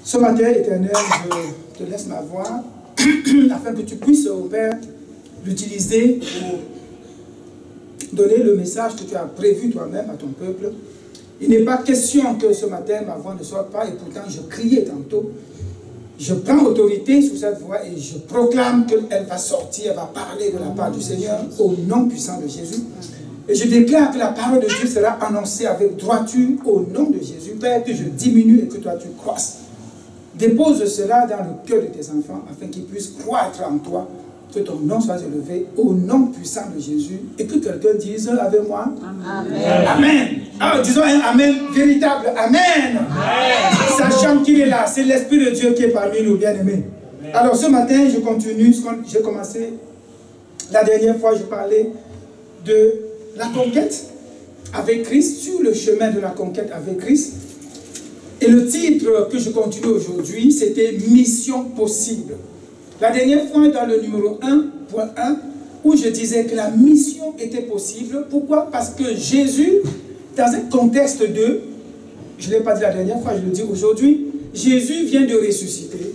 Ce matin, Éternel, je te laisse ma voix afin que tu puisses, au Père, l'utiliser pour donner le message que tu as prévu toi-même à ton peuple. Il n'est pas question que ce matin, ma voix ne sorte pas, et pourtant je criais tantôt. Je prends autorité sur cette voix et je proclame qu'elle va sortir, elle va parler de la part du Seigneur au nom puissant de Jésus. Et je déclare que la parole de Dieu sera annoncée avec droiture au nom de Jésus. Père, que je diminue et que toi tu croisses. Dépose cela dans le cœur de tes enfants afin qu'ils puissent croître en toi, que ton nom soit élevé au nom puissant de Jésus. Et que quelqu'un dise avec moi, Amen. Amen. Alors disons un Amen véritable. Amen. Amen. Sachant qu'il est là, c'est l'Esprit de Dieu qui est parmi nous, bien-aimés. Alors ce matin, je continue, j'ai commencé, la dernière fois, je parlais de la conquête avec Christ, sur le chemin de la conquête avec Christ. Et le titre que je continue aujourd'hui, c'était « Mission possible ». La dernière fois, dans le numéro 1.1, où je disais que la mission était possible. Pourquoi? Parce que Jésus, dans un contexte de, je ne l'ai pas dit la dernière fois, je le dis aujourd'hui, Jésus vient de ressusciter.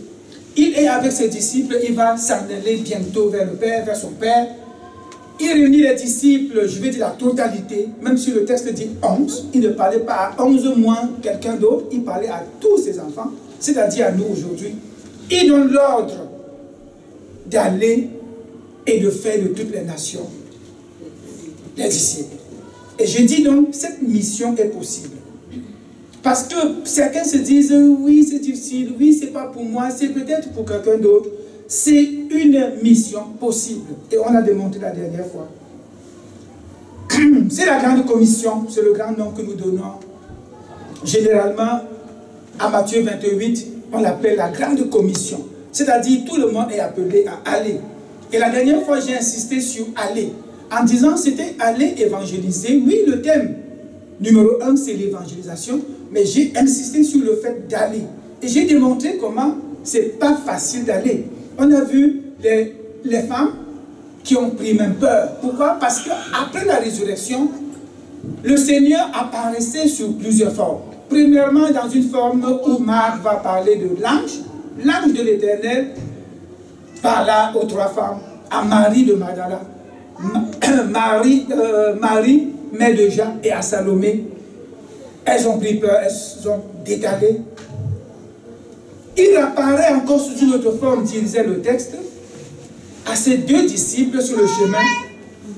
Il est avec ses disciples, il va s'en aller bientôt vers le Père, vers son Père. Il réunit les disciples, je vais dire la totalité, même si le texte dit 11, il ne parlait pas à 11 moins quelqu'un d'autre, il parlait à tous ses enfants, c'est-à-dire à nous aujourd'hui. Il donne l'ordre d'aller et de faire de toutes les nations les disciples. Et je dis donc, cette mission est possible. Parce que certains se disent, oui c'est difficile, oui c'est pas pour moi, c'est peut-être pour quelqu'un d'autre. C'est une mission possible. Et on l'a démontré la dernière fois. C'est la grande commission, c'est le grand nom que nous donnons. Généralement, à Matthieu 28, on l'appelle la grande commission. C'est-à-dire, tout le monde est appelé à aller. Et la dernière fois, j'ai insisté sur aller. En disant, c'était aller évangéliser. Oui, le thème numéro 1, c'est l'évangélisation. Mais j'ai insisté sur le fait d'aller. Et j'ai démontré comment c'est pas facile d'aller. On a vu les femmes qui ont pris même peur. Pourquoi? Parce qu'après la résurrection, le Seigneur apparaissait sous plusieurs formes. Premièrement, dans une forme où Marc va parler de l'ange. L'ange de l'Éternel parla aux trois femmes, à Marie de Magdala, Marie, mère de Jean, et à Salomé. Elles ont pris peur, elles ont décalé. Il apparaît encore sous une autre forme, disait le texte, à ses deux disciples sur le chemin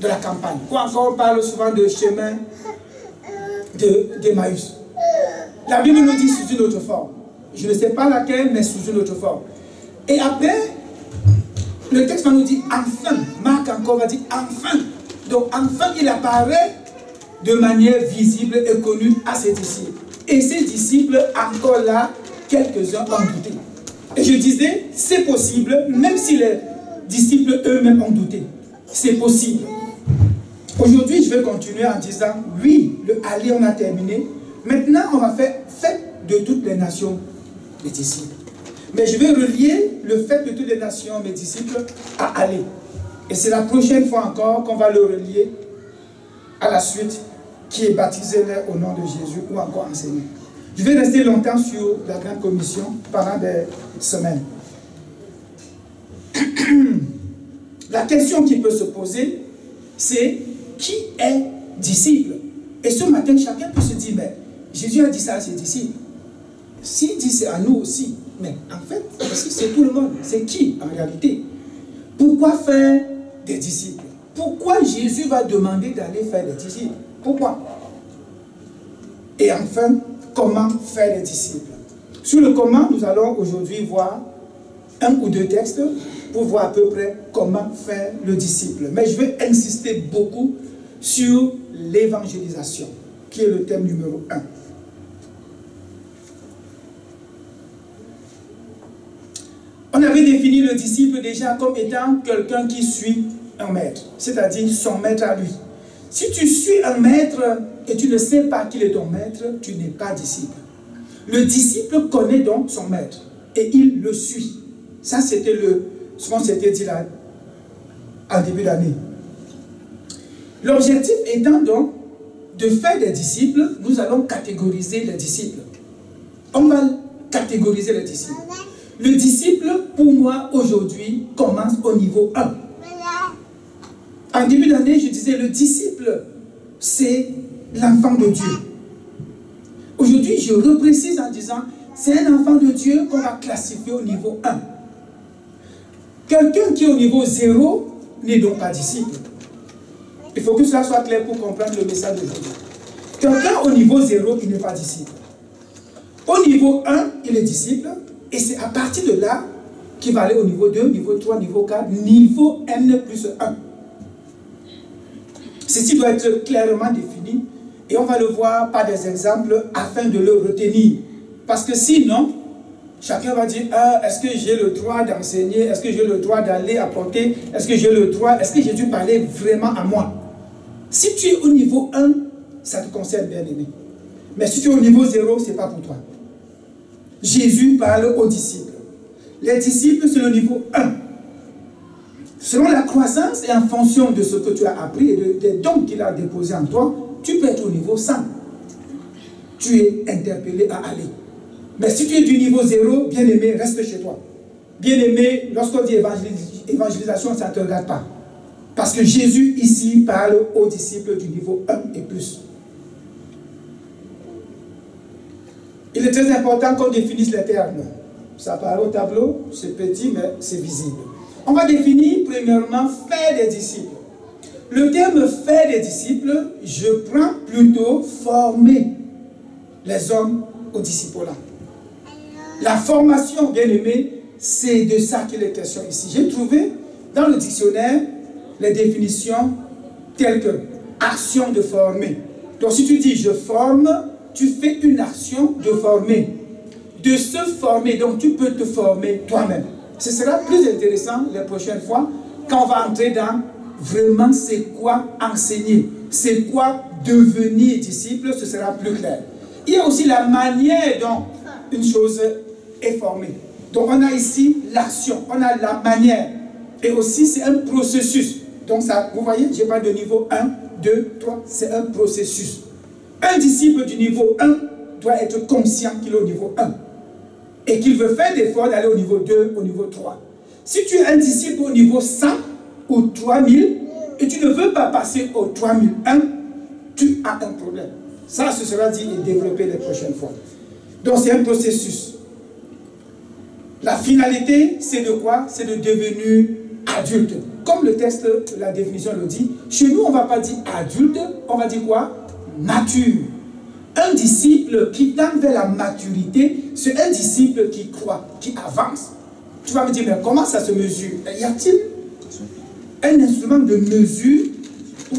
de la campagne. Quoi encore, on parle souvent de chemin d'Emmaüs. La Bible nous dit sous une autre forme. Je ne sais pas laquelle, mais sous une autre forme. Et après, le texte va nous dire enfin. Marc encore va dire enfin. Donc enfin, il apparaît de manière visible et connue à ses disciples. Et ses disciples, encore là, quelques-uns ont douté. Et je disais, c'est possible, même si les disciples eux-mêmes ont douté. C'est possible. Aujourd'hui, je vais continuer en disant, oui, le aller, on a terminé. Maintenant, on va faire fête de toutes les nations, les disciples. Mais je vais relier le fait de toutes les nations, mes disciples, à aller. Et c'est la prochaine fois encore qu'on va le relier à la suite, qui est baptisé au nom de Jésus ou encore enseigné. Je vais rester longtemps sur la grande commission pendant des semaines. La question qui peut se poser, c'est qui est disciple? Et ce matin, chacun peut se dire, mais Jésus a dit ça à ses disciples. S'il dit c'est à nous aussi, mais en fait, c'est tout le monde. C'est qui en réalité? Pourquoi faire des disciples? Pourquoi Jésus va demander d'aller faire des disciples? Pourquoi? Et enfin, comment faire des disciples? Sur le comment, nous allons aujourd'hui voir un ou deux textes pour voir à peu près comment faire le disciple. Mais je vais insister beaucoup sur l'évangélisation, qui est le thème numéro 1. On avait défini le disciple déjà comme étant quelqu'un qui suit un maître, c'est-à-dire son maître à lui. Si tu suis un maître et tu ne sais pas qu'il est ton maître, tu n'es pas disciple. Le disciple connaît donc son maître et il le suit. Ça, c'était ce qu'on s'était dit là, en début d'année. L'objectif étant donc de faire des disciples, nous allons catégoriser les disciples. On va catégoriser les disciples. Le disciple, pour moi, aujourd'hui, commence au niveau 1. En début d'année, je disais, le disciple, c'est l'enfant de Dieu. Aujourd'hui, je reprécise en disant, c'est un enfant de Dieu qu'on va classifier au niveau 1. Quelqu'un qui est au niveau 0 n'est donc pas disciple. Il faut que cela soit clair pour comprendre le message d'aujourd'hui. Quelqu'un au niveau 0, il n'est pas disciple. Au niveau 1, il est disciple. Et c'est à partir de là qu'il va aller au niveau 2, niveau 3, niveau 4, niveau N plus 1. Ceci doit être clairement défini. Et on va le voir par des exemples afin de le retenir. Parce que sinon, chacun va dire, ah, est-ce que j'ai le droit d'enseigner? Est-ce que j'ai le droit d'aller apporter? Est-ce que j'ai le droit? Est-ce que j'ai dû parler vraiment à moi? Si tu es au niveau 1, ça te concerne, bien aimé. Mais si tu es au niveau 0, ce n'est pas pour toi. Jésus parle aux disciples. Les disciples, c'est le niveau 1. Selon la croissance et en fonction de ce que tu as appris et des dons qu'il a déposés en toi, tu peux être au niveau 100. Tu es interpellé à aller. Mais si tu es du niveau 0, bien aimé, reste chez toi. Bien aimé, lorsqu'on dit évangélisation, ça ne te regarde pas. Parce que Jésus ici parle aux disciples du niveau 1 et plus. Il est très important qu'on définisse les termes. Ça paraît au tableau, c'est petit, mais c'est visible. On va définir premièrement faire des disciples. Le terme faire des disciples, je prends plutôt former les hommes au disciple-là. La formation, bien aimé, c'est de ça qu'il est question ici. J'ai trouvé dans le dictionnaire les définitions telles que action de former. Donc si tu dis je forme, tu fais une action de former. De se former, donc tu peux te former toi-même. Ce sera plus intéressant les prochaines fois quand on va entrer dans vraiment c'est quoi enseigner, c'est quoi devenir disciple, ce sera plus clair. Il y a aussi la manière dont une chose est formée. Donc on a ici l'action, on a la manière. Et aussi c'est un processus. Donc ça, vous voyez, je parle de niveau 1, 2, 3, c'est un processus. Un disciple du niveau 1 doit être conscient qu'il est au niveau 1. Et qu'il veut faire d'efforts d'aller au niveau 2, au niveau 3. Si tu es un disciple au niveau 100 ou 3000, et tu ne veux pas passer au 3001, tu as un problème. Ça, ce sera dit et développé les prochaines fois. Donc c'est un processus. La finalité, c'est de quoi? C'est de devenir adulte. Comme le texte, la définition le dit, chez nous, on ne va pas dire adulte, on va dire quoi? Mature. Un disciple qui tend vers la maturité, c'est un disciple qui croit, qui avance. Tu vas me dire, mais comment ça se mesure? Y a-t-il un instrument de mesure?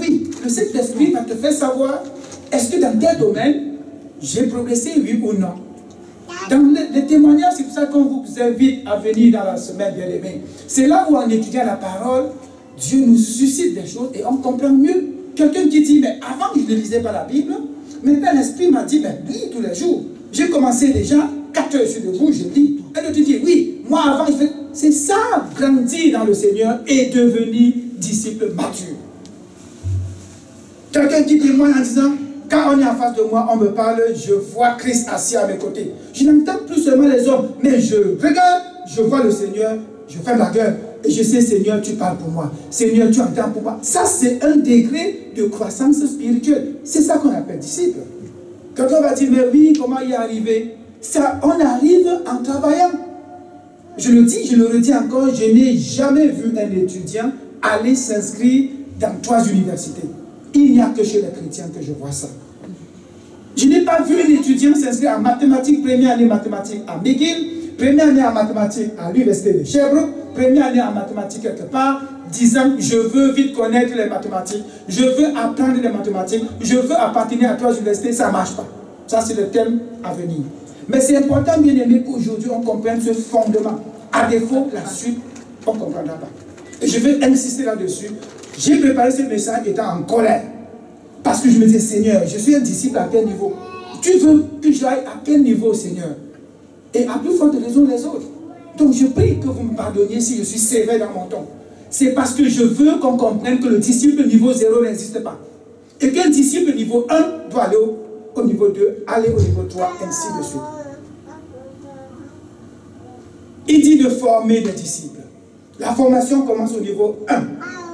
Oui, le Saint-Esprit va te faire savoir, est-ce que dans tel domaine, j'ai progressé, oui ou non? Dans les témoignages, c'est pour ça qu'on vous invite à venir dans la semaine, bien aimée. C'est là où en étudiant la parole, Dieu nous suscite des choses et on comprend mieux. Quelqu'un qui dit, mais avant je ne lisais pas la Bible, maintenant l'Esprit m'a dit, mais lis tous les jours. J'ai commencé déjà, 4 heures, je suis debout, je lis. Un autre dit, oui, moi avant, je fais... C'est ça, grandir dans le Seigneur et devenir disciple mature. Quelqu'un qui témoigne en disant, quand on est en face de moi, on me parle, je vois Christ assis à mes côtés. Je n'entends plus seulement les hommes, mais je regarde, je vois le Seigneur, je ferme la gueule. Et je sais, Seigneur, tu parles pour moi. Seigneur, tu entends pour moi. Ça, c'est un degré de croissance spirituelle. C'est ça qu'on appelle disciple. Quelqu'un va dire, mais oui, comment y arriver? Ça, on arrive en travaillant. Je le dis, je le redis encore, je n'ai jamais vu un étudiant aller s'inscrire dans 3 universités. Il n'y a que chez les chrétiens que je vois ça. Je n'ai pas vu un étudiant s'inscrire en mathématiques, première année mathématiques à McGill, première année en mathématiques à l'université de Sherbrooke, première année en mathématiques quelque part, disant je veux vite connaître les mathématiques, je veux apprendre les mathématiques, je veux appartenir à 3 universités, ça ne marche pas. Ça c'est le thème à venir. Mais c'est important, bien aimé, qu'aujourd'hui on comprenne ce fondement. À défaut, la suite, on ne comprendra pas. Et je vais insister là-dessus. J'ai préparé ce message étant en colère. Parce que je me disais, Seigneur, je suis un disciple à quel niveau? Tu veux que j'aille à quel niveau, Seigneur? Et à plus forte raison les autres. Donc je prie que vous me pardonniez si je suis sévère dans mon ton. C'est parce que je veux qu'on comprenne que le disciple niveau 0 n'existe pas. Et qu'un disciple niveau 1 doit aller au niveau 2, aller au niveau 3, ainsi de suite. Il dit de former des disciples. La formation commence au niveau 1,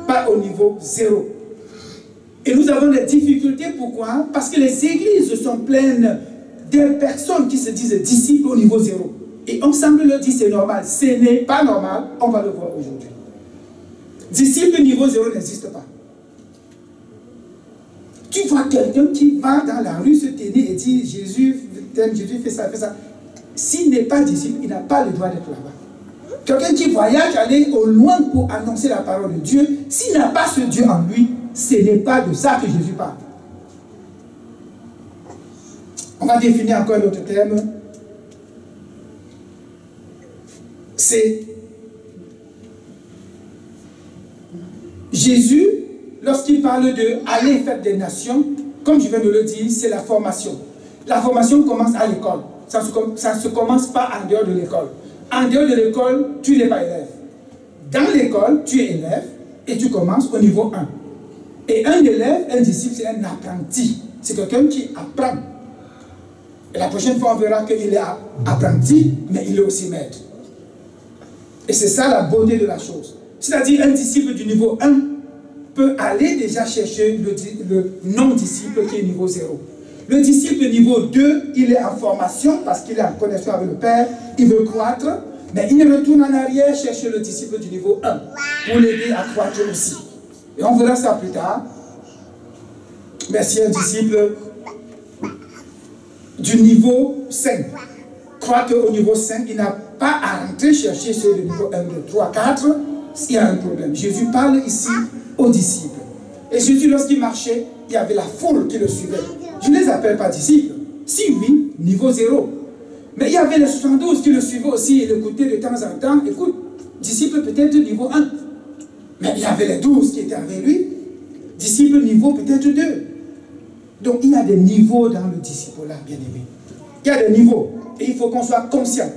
pas au niveau 0. Et nous avons des difficultés, pourquoi? Parce que les églises sont pleines de personnes qui se disent disciples au niveau 0. Et on semble leur dire c'est normal. Ce n'est pas normal, on va le voir aujourd'hui. Disciple niveau 0 n'existe pas. Tu vois quelqu'un qui va dans la rue se tenir et dit Jésus t'aime, Jésus fait ça, fait ça. S'il n'est pas disciple, il n'a pas le droit d'être là-bas. Quelqu'un qui voyage, aller au loin pour annoncer la parole de Dieu, s'il n'a pas ce Dieu en lui, ce n'est pas de ça que Jésus parle. On va définir encore un autre terme. C'est Jésus, lorsqu'il parle de aller faire des nations, comme je viens de le dire, c'est la formation. La formation commence à l'école. Ça ne se commence pas en dehors de l'école. En dehors de l'école, tu n'es pas élève. Dans l'école, tu es élève et tu commences au niveau 1. Et un élève, un disciple, c'est un apprenti. C'est quelqu'un qui apprend. Et la prochaine fois, on verra qu'il est apprenti, mais il est aussi maître. Et c'est ça la beauté de la chose. C'est-à-dire, un disciple du niveau 1 peut aller déjà chercher le non-disciple qui est niveau 0. Le disciple niveau 2, il est en formation parce qu'il est en connexion avec le Père, il veut croître, mais il retourne en arrière chercher le disciple du niveau 1 pour l'aider à croître aussi. Et on verra ça plus tard. Mais si un disciple du niveau 5 croître au niveau 5, il n'a pas à rentrer chercher ceux du niveau 1, 2, 3, 4, il y a un problème. Jésus parle ici aux disciples. Et Jésus, lorsqu'il marchait, il y avait la foule qui le suivait. Je ne les appelle pas disciples. Si oui, niveau 0. Mais il y avait les 72 qui le suivaient aussi et l'écoutaient de temps en temps. Écoute, disciple peut-être niveau 1. Mais il y avait les 12 qui étaient avec lui. Disciple niveau peut-être 2. Donc il y a des niveaux dans le disciple-là, bien aimé. Il y a des niveaux. Et il faut qu'on soit conscient.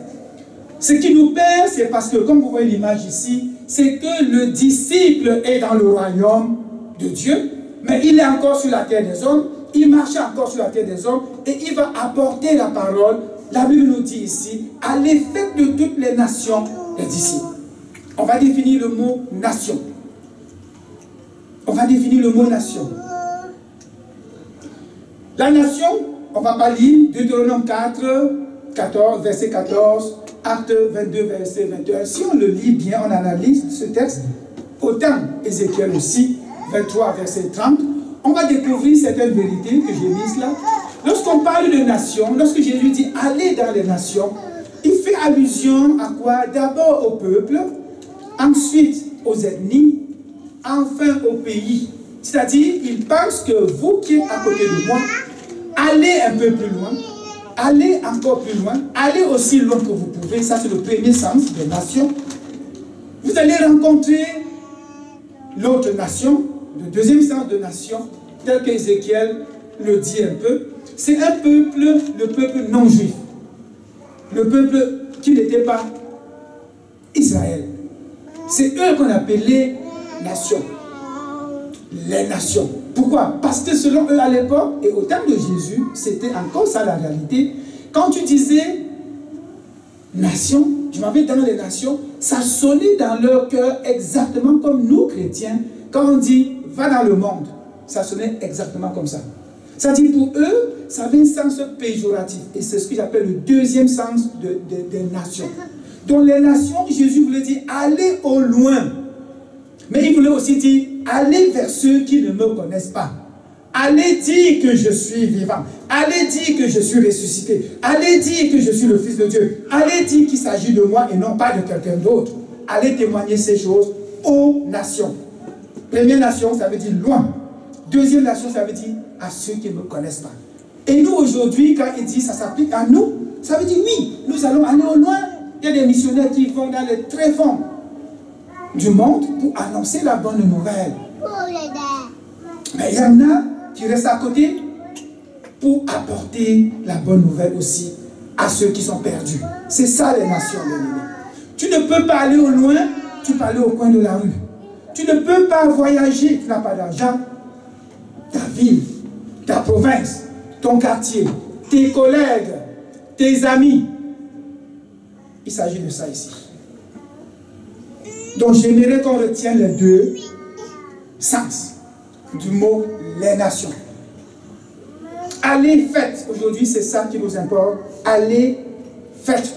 Ce qui nous perd, c'est parce que, comme vous voyez l'image ici, c'est que le disciple est dans le royaume de Dieu, mais il est encore sur la terre des hommes, il marche encore sur la terre des hommes, et il va apporter la parole. La Bible nous dit ici, à l'effet de toutes les nations, les disciples. On va définir le mot nation. On va définir le mot nation. La nation, on ne va pas lire Deutéronome 4, 14, verset 14, Acte 22, verset 21. Si on le lit bien, on analyse ce texte, autant Ézéchiel aussi, 23, verset 30, on va découvrir certaines vérités que j'ai mises là. Lorsqu'on parle de nation, lorsque Jésus dit « allez dans les nations », il fait allusion à quoi? D'abord au peuple, ensuite aux ethnies, enfin au pays. C'est-à-dire, il pense que vous qui êtes à côté de moi, allez un peu plus loin, allez encore plus loin, allez aussi loin que vous pouvez. Ça, c'est le premier sens de nation. Vous allez rencontrer l'autre nation, le deuxième sens de nation, tel qu'Ézéchiel le dit un peu. C'est un peuple, le peuple non juif. Le peuple qui n'était pas Israël. C'est eux qu'on appelait nations. Les nations. Pourquoi? Parce que selon eux à l'époque, et au temps de Jésus, c'était encore ça la réalité. Quand tu disais nation, je m'avais dans les nations, ça sonnait dans leur cœur exactement comme nous chrétiens. Quand on dit va dans le monde, ça sonnait exactement comme ça. C'est-à-dire pour eux, ça avait un sens péjoratif. Et c'est ce que j'appelle le deuxième sens des nations. Donc les nations, Jésus voulait dire allez au loin. Mais il voulait aussi dire allez vers ceux qui ne me connaissent pas. Allez dire que je suis vivant. Allez dire que je suis ressuscité. Allez dire que je suis le Fils de Dieu. Allez dire qu'il s'agit de moi et non pas de quelqu'un d'autre. Allez témoigner ces choses aux nations. Première nation, ça veut dire loin. Deuxième nation, ça veut dire à ceux qui ne me connaissent pas. Et nous, aujourd'hui, quand il dit ça s'applique à nous, ça veut dire oui, nous allons aller au loin. Il y a des missionnaires qui vont dans les tréfonds du monde pour annoncer la bonne nouvelle. Mais il y en a qui restent à côté pour apporter la bonne nouvelle aussi à ceux qui sont perdus. C'est ça les nations, bien-aimés. Tu ne peux pas aller au loin, tu peux aller au coin de la rue. Tu ne peux pas voyager, tu n'as pas d'argent. Ta ville, ta province, ton quartier, tes collègues, tes amis, Il s'agit de ça ici. Donc j'aimerais qu'on retienne les deux sens du mot les nations. Allez, faites. Aujourd'hui, c'est ça qui nous importe. Allez, faites.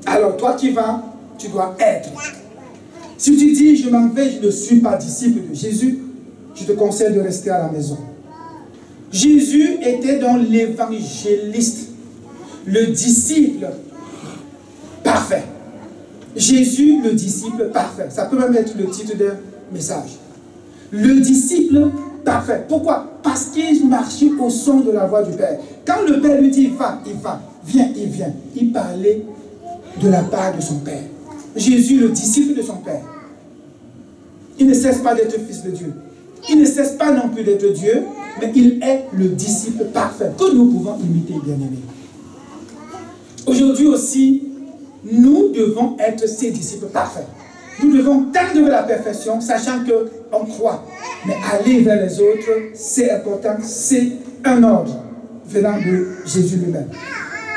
Alors, toi qui vas, tu dois être. Si tu dis, je m'en vais, je ne suis pas disciple de Jésus, je te conseille de rester à la maison. Jésus était dans l'évangéliste, le disciple parfait. Jésus, le disciple parfait. Ça peut même être le titre d'un message. Le disciple parfait. Pourquoi? Parce qu'il marchait au son de la voix du Père. Quand le Père lui dit, va, il va, viens, il vient. Il parlait de la part de son Père. Jésus, le disciple de son Père. Il ne cesse pas d'être fils de Dieu. Il ne cesse pas non plus d'être Dieu, mais il est le disciple parfait que nous pouvons imiter, bien-aimés. Aujourd'hui aussi, nous devons être ces disciples parfaits. Nous devons tendre vers la perfection, sachant qu'on croit. Mais aller vers les autres, c'est important, c'est un ordre venant de Jésus lui-même.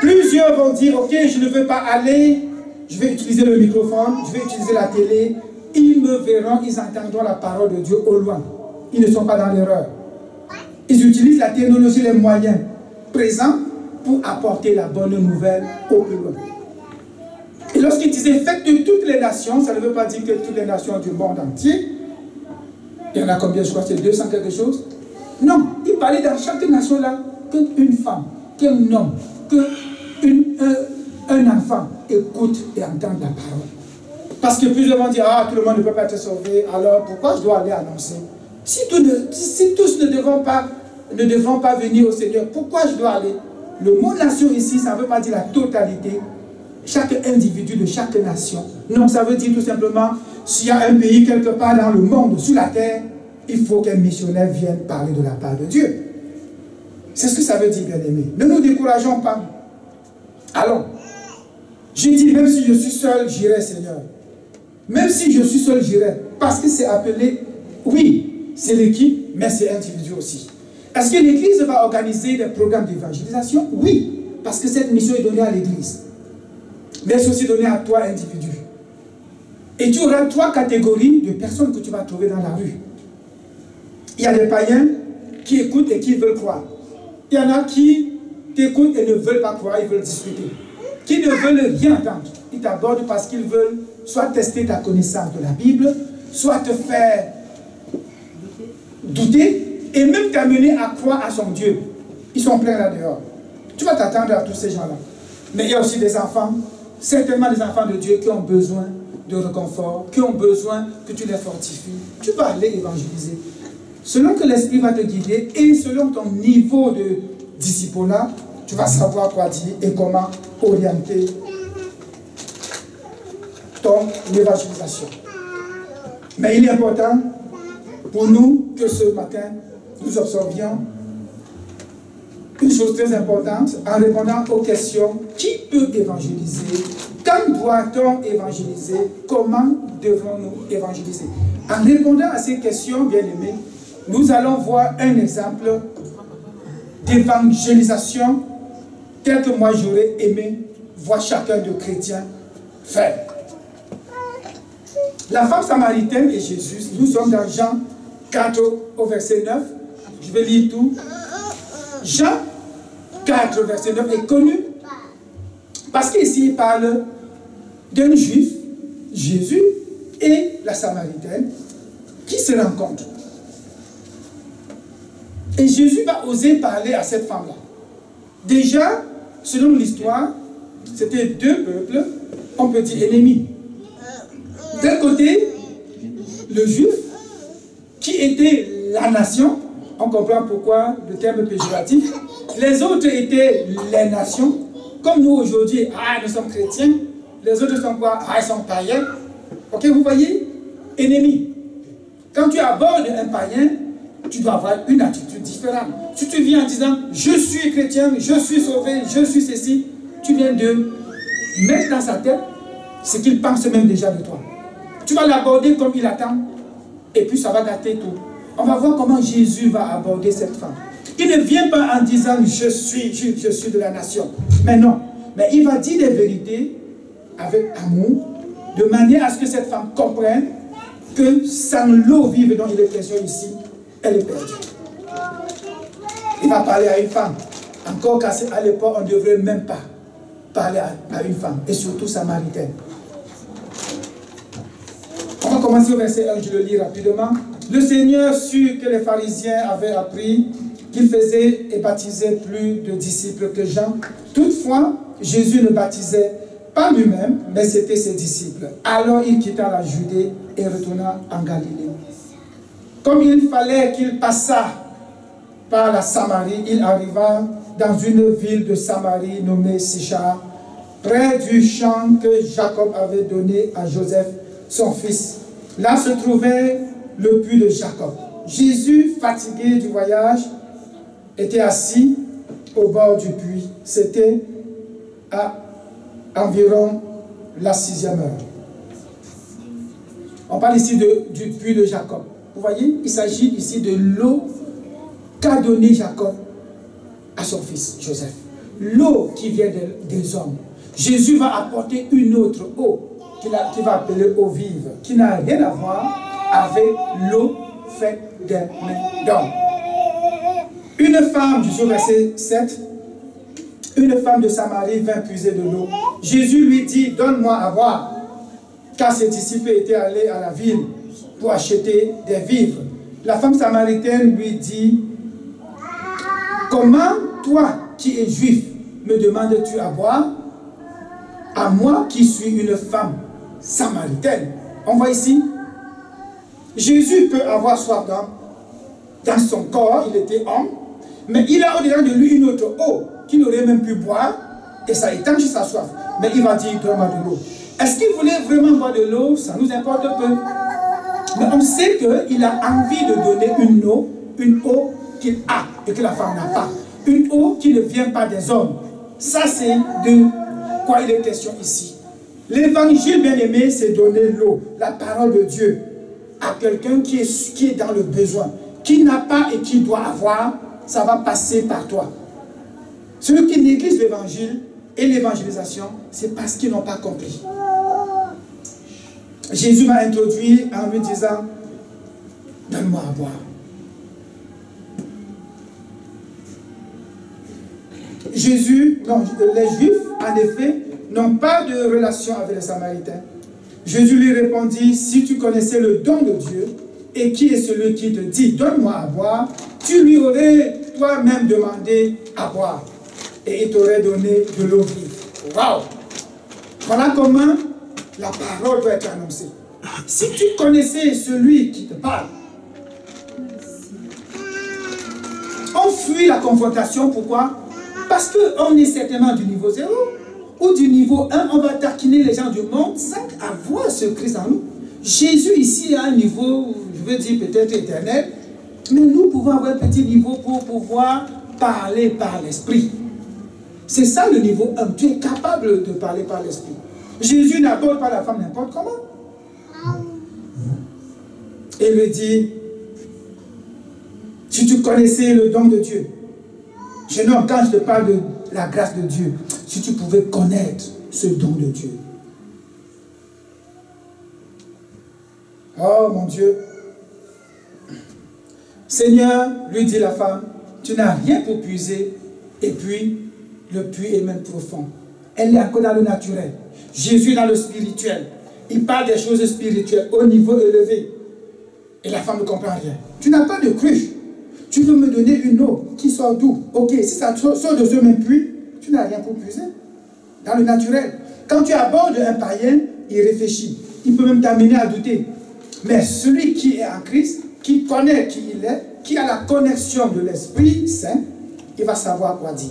Plusieurs vont dire, ok, je ne veux pas aller, je vais utiliser le microphone, je vais utiliser la télé. Ils me verront, ils entendront la parole de Dieu au loin. Ils ne sont pas dans l'erreur. Ils utilisent la technologie, les moyens présents pour apporter la bonne nouvelle au plus loin. Et lorsqu'il disait faites de toutes les nations, ça ne veut pas dire que toutes les nations du monde entier. Il y en a combien? Je crois que c'est 200 quelque chose. Non, il parlait dans chaque nation là qu'une femme, qu'un homme, qu'un enfant écoute et entende la parole. Parce que plusieurs vont dire, ah, tout le monde ne peut pas être sauvé, alors pourquoi je dois aller annoncer? Si tous ne devront pas venir au Seigneur, pourquoi je dois aller? Le mot nation ici, ça ne veut pas dire la totalité, chaque individu de chaque nation. Non, ça veut dire tout simplement, s'il y a un pays quelque part dans le monde, sur la terre, il faut qu'un missionnaire vienne parler de la part de Dieu. C'est ce que ça veut dire, bien-aimé. Ne nous décourageons pas. Allons. Je dis, même si je suis seul, j'irai, Seigneur. Même si je suis seul, j'irai. Parce que c'est appelé, oui, c'est l'équipe, mais c'est individu aussi. Est-ce que l'Église va organiser des programmes d'évangélisation? Oui, parce que cette mission est donnée à l'Église. Mais c'est aussi donné à toi, individu. Et tu auras 3 catégories de personnes que tu vas trouver dans la rue. Il y a des païens qui écoutent et qui veulent croire. Il y en a qui t'écoutent et ne veulent pas croire, ils veulent discuter. Qui ne veulent rien entendre. Ils t'abordent parce qu'ils veulent soit tester ta connaissance de la Bible, soit te faire douter, et même t'amener à croire à son Dieu. Ils sont pleins là dehors. Tu vas t'attendre à tous ces gens-là. Mais il y a aussi des enfants, certainement des enfants de Dieu qui ont besoin de réconfort, qui ont besoin que tu les fortifies. Tu vas aller évangéliser. Selon que l'Esprit va te guider et selon ton niveau de disciple-là, tu vas savoir quoi dire et comment orienter ton évangélisation. Mais il est important pour nous que ce matin, nous observions une chose très importante en répondant aux questions. Qui peut évangéliser? Quand doit-on évangéliser? Comment devons-nous évangéliser? En répondant à ces questions, bien-aimés, nous allons voir un exemple d'évangélisation tel que moi j'aurais aimé voir chacun de chrétiens faire. La femme samaritaine et Jésus, nous sommes dans Jean 4 au verset 9. Je vais lire tout. Jean 4 verset 9 est connu parce qu'ici il parle d'un juif, Jésus, et la samaritaine qui se rencontrent. Et Jésus va oser parler à cette femme-là. Déjà, selon l'histoire, c'était 2 peuples, on peut dire ennemis. D'un côté, le juif, qui était la nation, on comprend pourquoi le terme péjoratif. Les autres étaient les nations, comme nous aujourd'hui, ah, nous sommes chrétiens. Les autres sont quoi? Ah, ils sont païens. Ok, vous voyez? Ennemis. Quand tu abordes un païen, tu dois avoir une attitude différente. Si tu viens en disant, je suis chrétien, je suis sauvé, je suis ceci, tu viens de mettre dans sa tête ce qu'il pense même déjà de toi. Tu vas l'aborder comme il attend, et puis ça va gâter tout. On va voir comment Jésus va aborder cette femme. Il ne vient pas en disant, je suis de la nation. Mais non, mais il va dire des vérités avec amour, de manière à ce que cette femme comprenne que sans l'eau vive dont il est question ici, elle est perdue. Il va parler à une femme. Encore qu'à l'époque, on ne devrait même pas parler à une femme, et surtout samaritaine. On va commencer au verset 1, je le lis rapidement. Le Seigneur sut que les pharisiens avaient appris qu'il faisait et baptisait plus de disciples que Jean. Toutefois, Jésus ne baptisait pas lui-même, mais c'était ses disciples. Alors il quitta la Judée et retourna en Galilée. Comme il fallait qu'il passât par la Samarie, il arriva dans une ville de Samarie nommée Sichar, près du champ que Jacob avait donné à Joseph, son fils. Là se trouvait le puits de Jacob. Jésus, fatigué du voyage, était assis au bord du puits. C'était à environ la 6e heure. On parle ici du puits de Jacob. Vous voyez, il s'agit ici de l'eau qu'a donné Jacob à son fils Joseph. L'eau qui vient des hommes. Jésus va apporter une autre eau qu'il va appeler eau vive, qui n'a rien à voir avec l'eau faite des mains d'hommes. Une femme, du verset 7, une femme de Samarie vint puiser de l'eau. Jésus lui dit, donne-moi à boire, car ses disciples étaient allés à la ville pour acheter des vivres. La femme samaritaine lui dit, comment toi qui es juif me demandes-tu à boire, à moi qui suis une femme samaritaine? On voit ici, Jésus peut avoir soif dans son corps, il était homme, mais il a au-dedans de lui une autre eau qu'il n'aurait même pu boire, et ça étanche sa soif. Mais il va dire, donne-moi de l'eau. Est-ce qu'il voulait vraiment boire de l'eau? Ça nous importe peu. Mais on sait qu'il a envie de donner une eau qu'il a et que la femme n'a pas. Une eau qui ne vient pas des hommes. Ça, c'est de quoi il est question ici. L'évangile, bien aimé, c'est donner l'eau, la parole de Dieu, à quelqu'un qui est dans le besoin, qui n'a pas et qui doit avoir. Ça va passer par toi. Ceux qui négligent l'évangile et l'évangélisation, c'est parce qu'ils n'ont pas compris. Jésus m'a introduit en lui disant, donne-moi à boire. Les Juifs, en effet, n'ont pas de relation avec les Samaritains. Jésus lui répondit, si tu connaissais le don de Dieu, et qui est celui qui te dit, donne-moi à boire, tu lui aurais toi-même demandé à boire. Et il t'aurait donné de l'eau vive. Waouh! Voilà comment la parole doit être annoncée. Si tu connaissais celui qui te parle, on fuit la confrontation. Pourquoi? Parce qu'on est certainement du niveau 0 ou du niveau 1. On va taquiner les gens du monde sans avoir ce Christ en nous. Jésus ici a un niveau, je veux dire peut-être éternel, mais nous pouvons avoir un petit niveau pour pouvoir parler par l'esprit. C'est ça le niveau 1. Tu es capable de parler par l'esprit. Jésus n'aborde pas la femme n'importe comment. Et lui dit, si tu connaissais le don de Dieu, jeune homme, quand je te parle de la grâce de Dieu, si tu pouvais connaître ce don de Dieu. Oh mon Dieu. Seigneur, lui dit la femme, tu n'as rien pour puiser, et puis le puits est même profond. Elle est encore dans le naturel. Jésus est dans le spirituel. Il parle des choses spirituelles au niveau élevé. Et la femme ne comprend rien. Tu n'as pas de cruche. Tu veux me donner une eau qui sort d'où? Ok, si ça sort de ce même puits, tu n'as rien pour puiser. Dans le naturel. Quand tu abordes un païen, il réfléchit. Il peut même t'amener à douter. Mais celui qui est en Christ, qui connaît qui il est, qui a la connexion de l'Esprit Saint, il va savoir quoi dire.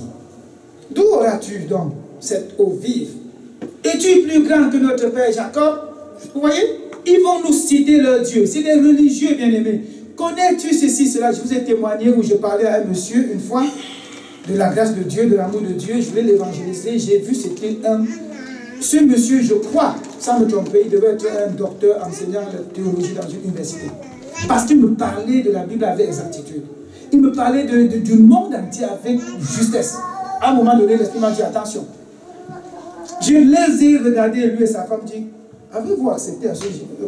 D'où auras-tu donc cette eau vive? Es-tu plus grand que notre père Jacob? Vous voyez? Ils vont nous citer leur Dieu. C'est des religieux, bien-aimés. Connais-tu ceci, cela? Je vous ai témoigné où je parlais à un monsieur une fois de la grâce de Dieu, de l'amour de Dieu. Je voulais l'évangéliser. J'ai vu c'était ce monsieur, je crois, sans me tromper, il devait être un docteur enseignant la théologie dans une université. Parce qu'il me parlait de la Bible avec exactitude. Il me parlait du monde entier avec justesse. À un moment donné, l'Esprit m'a dit attention. Je les ai regardés, lui et sa femme, dit, avez-vous accepté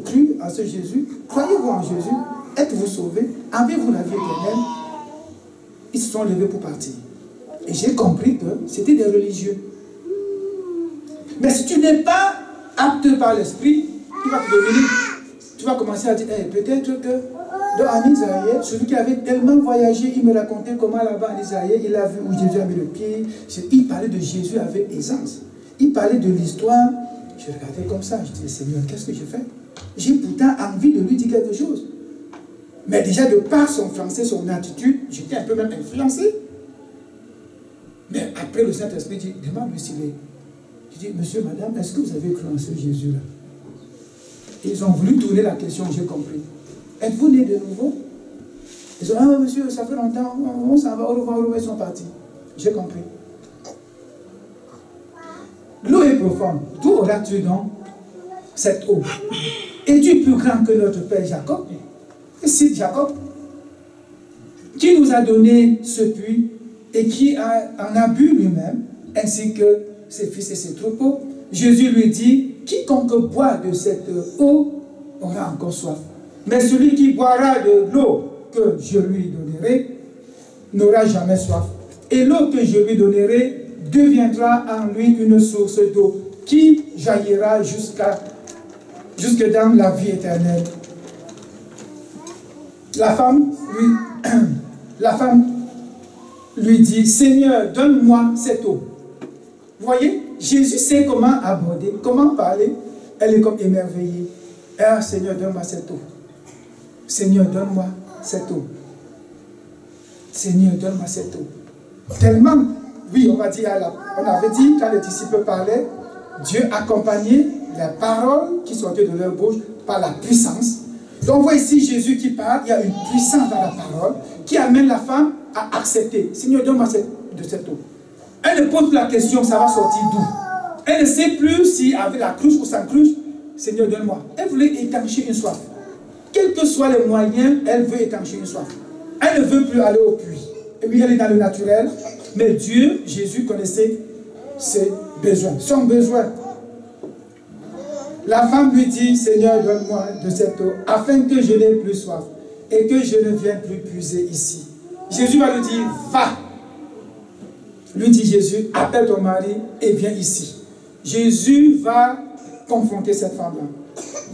cru à ce Jésus? Croyez-vous en Jésus? Êtes-vous sauvés? Avez-vous la vie éternelle? Ils se sont levés pour partir. Et j'ai compris que c'était des religieux. Mais si tu n'es pas apte par l'esprit, tu vas te devenir. Tu vas commencer à dire, hey, peut-être que en Israël, celui qui avait tellement voyagé, il me racontait comment là-bas en Israël, il a vu où Jésus a mis le pied. Il parlait de Jésus avec aisance. Il parlait de l'histoire. Je regardais comme ça, je disais, Seigneur, qu'est-ce que je fais? J'ai pourtant envie de lui dire quelque chose. Mais déjà, de par son français, son attitude, j'étais un peu même influencé. Mais après, le Saint-Esprit dit, demande-lui s'il est. Je dis, monsieur, madame, est-ce que vous avez cru en ce Jésus-là? Ils ont voulu tourner la question, j'ai compris. Êtes-vous né de nouveau? Ils ont dit, ah monsieur, ça fait longtemps, on s'en va, au revoir, ils sont partis. J'ai compris. L'eau est profonde. D'où auras-tu donc cette eau? Es-tu plus grand que notre père Jacob? Et c'est Jacob qui nous a donné ce puits et qui en a bu lui-même, ainsi que ses fils et ses troupeaux. Jésus lui dit, quiconque boit de cette eau aura encore soif. Mais celui qui boira de l'eau que je lui donnerai n'aura jamais soif. Et l'eau que je lui donnerai deviendra en lui une source d'eau qui jaillira jusque dans la vie éternelle. La femme lui dit, Seigneur, donne-moi cette eau. Vous voyez, Jésus sait comment aborder, comment parler. Elle est comme émerveillée. Ah, Seigneur, donne-moi cette eau. Seigneur, donne-moi cette eau. Seigneur, donne-moi cette eau. Tellement, oui, on avait dit, quand les disciples parlaient, Dieu accompagnait les paroles qui sortaient de leur bouche par la puissance. Donc, on voit ici Jésus qui parle, il y a une puissance dans la parole qui amène la femme à accepter. Seigneur, donne-moi de cette eau. Elle ne pose la question, ça va sortir d'où? Elle ne sait plus si avec la cruche ou sans cruche, Seigneur, donne-moi. Elle voulait étancher une soif. Quels que soient les moyens, elle veut étancher une soif. Elle ne veut plus aller au puits. Et oui, elle est dans le naturel. Mais Dieu, Jésus, connaissait ses besoins, son besoin. La femme lui dit, Seigneur, donne-moi de cette eau, afin que je n'ai plus soif et que je ne vienne plus puiser ici. Jésus va lui dire, va. Lui dit Jésus, appelle ton mari et viens ici. Jésus va confronter cette femme-là.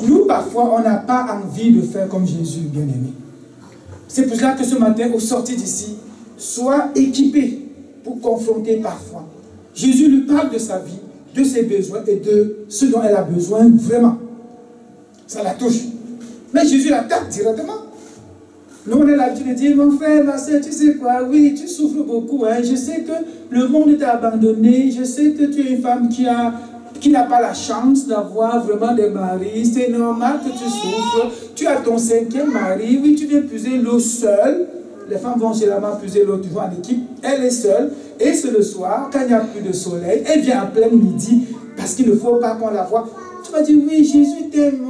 Nous, parfois, on n'a pas envie de faire comme Jésus, bien-aimé. C'est pour cela que ce matin, au sortir d'ici, sois équipé pour confronter parfois. Jésus lui parle de sa vie, de ses besoins et de ce dont elle a besoin vraiment. Ça la touche. Mais Jésus l'attaque directement. Nous, on a l'habitude de dire, mon frère, ma soeur, tu sais quoi, oui, tu souffres beaucoup. Hein. Je sais que le monde t'a abandonné. Je sais que tu es une femme qui n'a pas la chance d'avoir vraiment des maris. C'est normal que tu souffres. Tu as ton 5e mari. Oui, tu viens puiser l'eau seule. Les femmes vont généralement puiser l'eau, tu vois, en équipe. Elle est seule. Et c'est le soir, quand il n'y a plus de soleil, elle vient en plein midi parce qu'il ne faut pas qu'on la voie. Tu vas dire, oui, Jésus t'aime,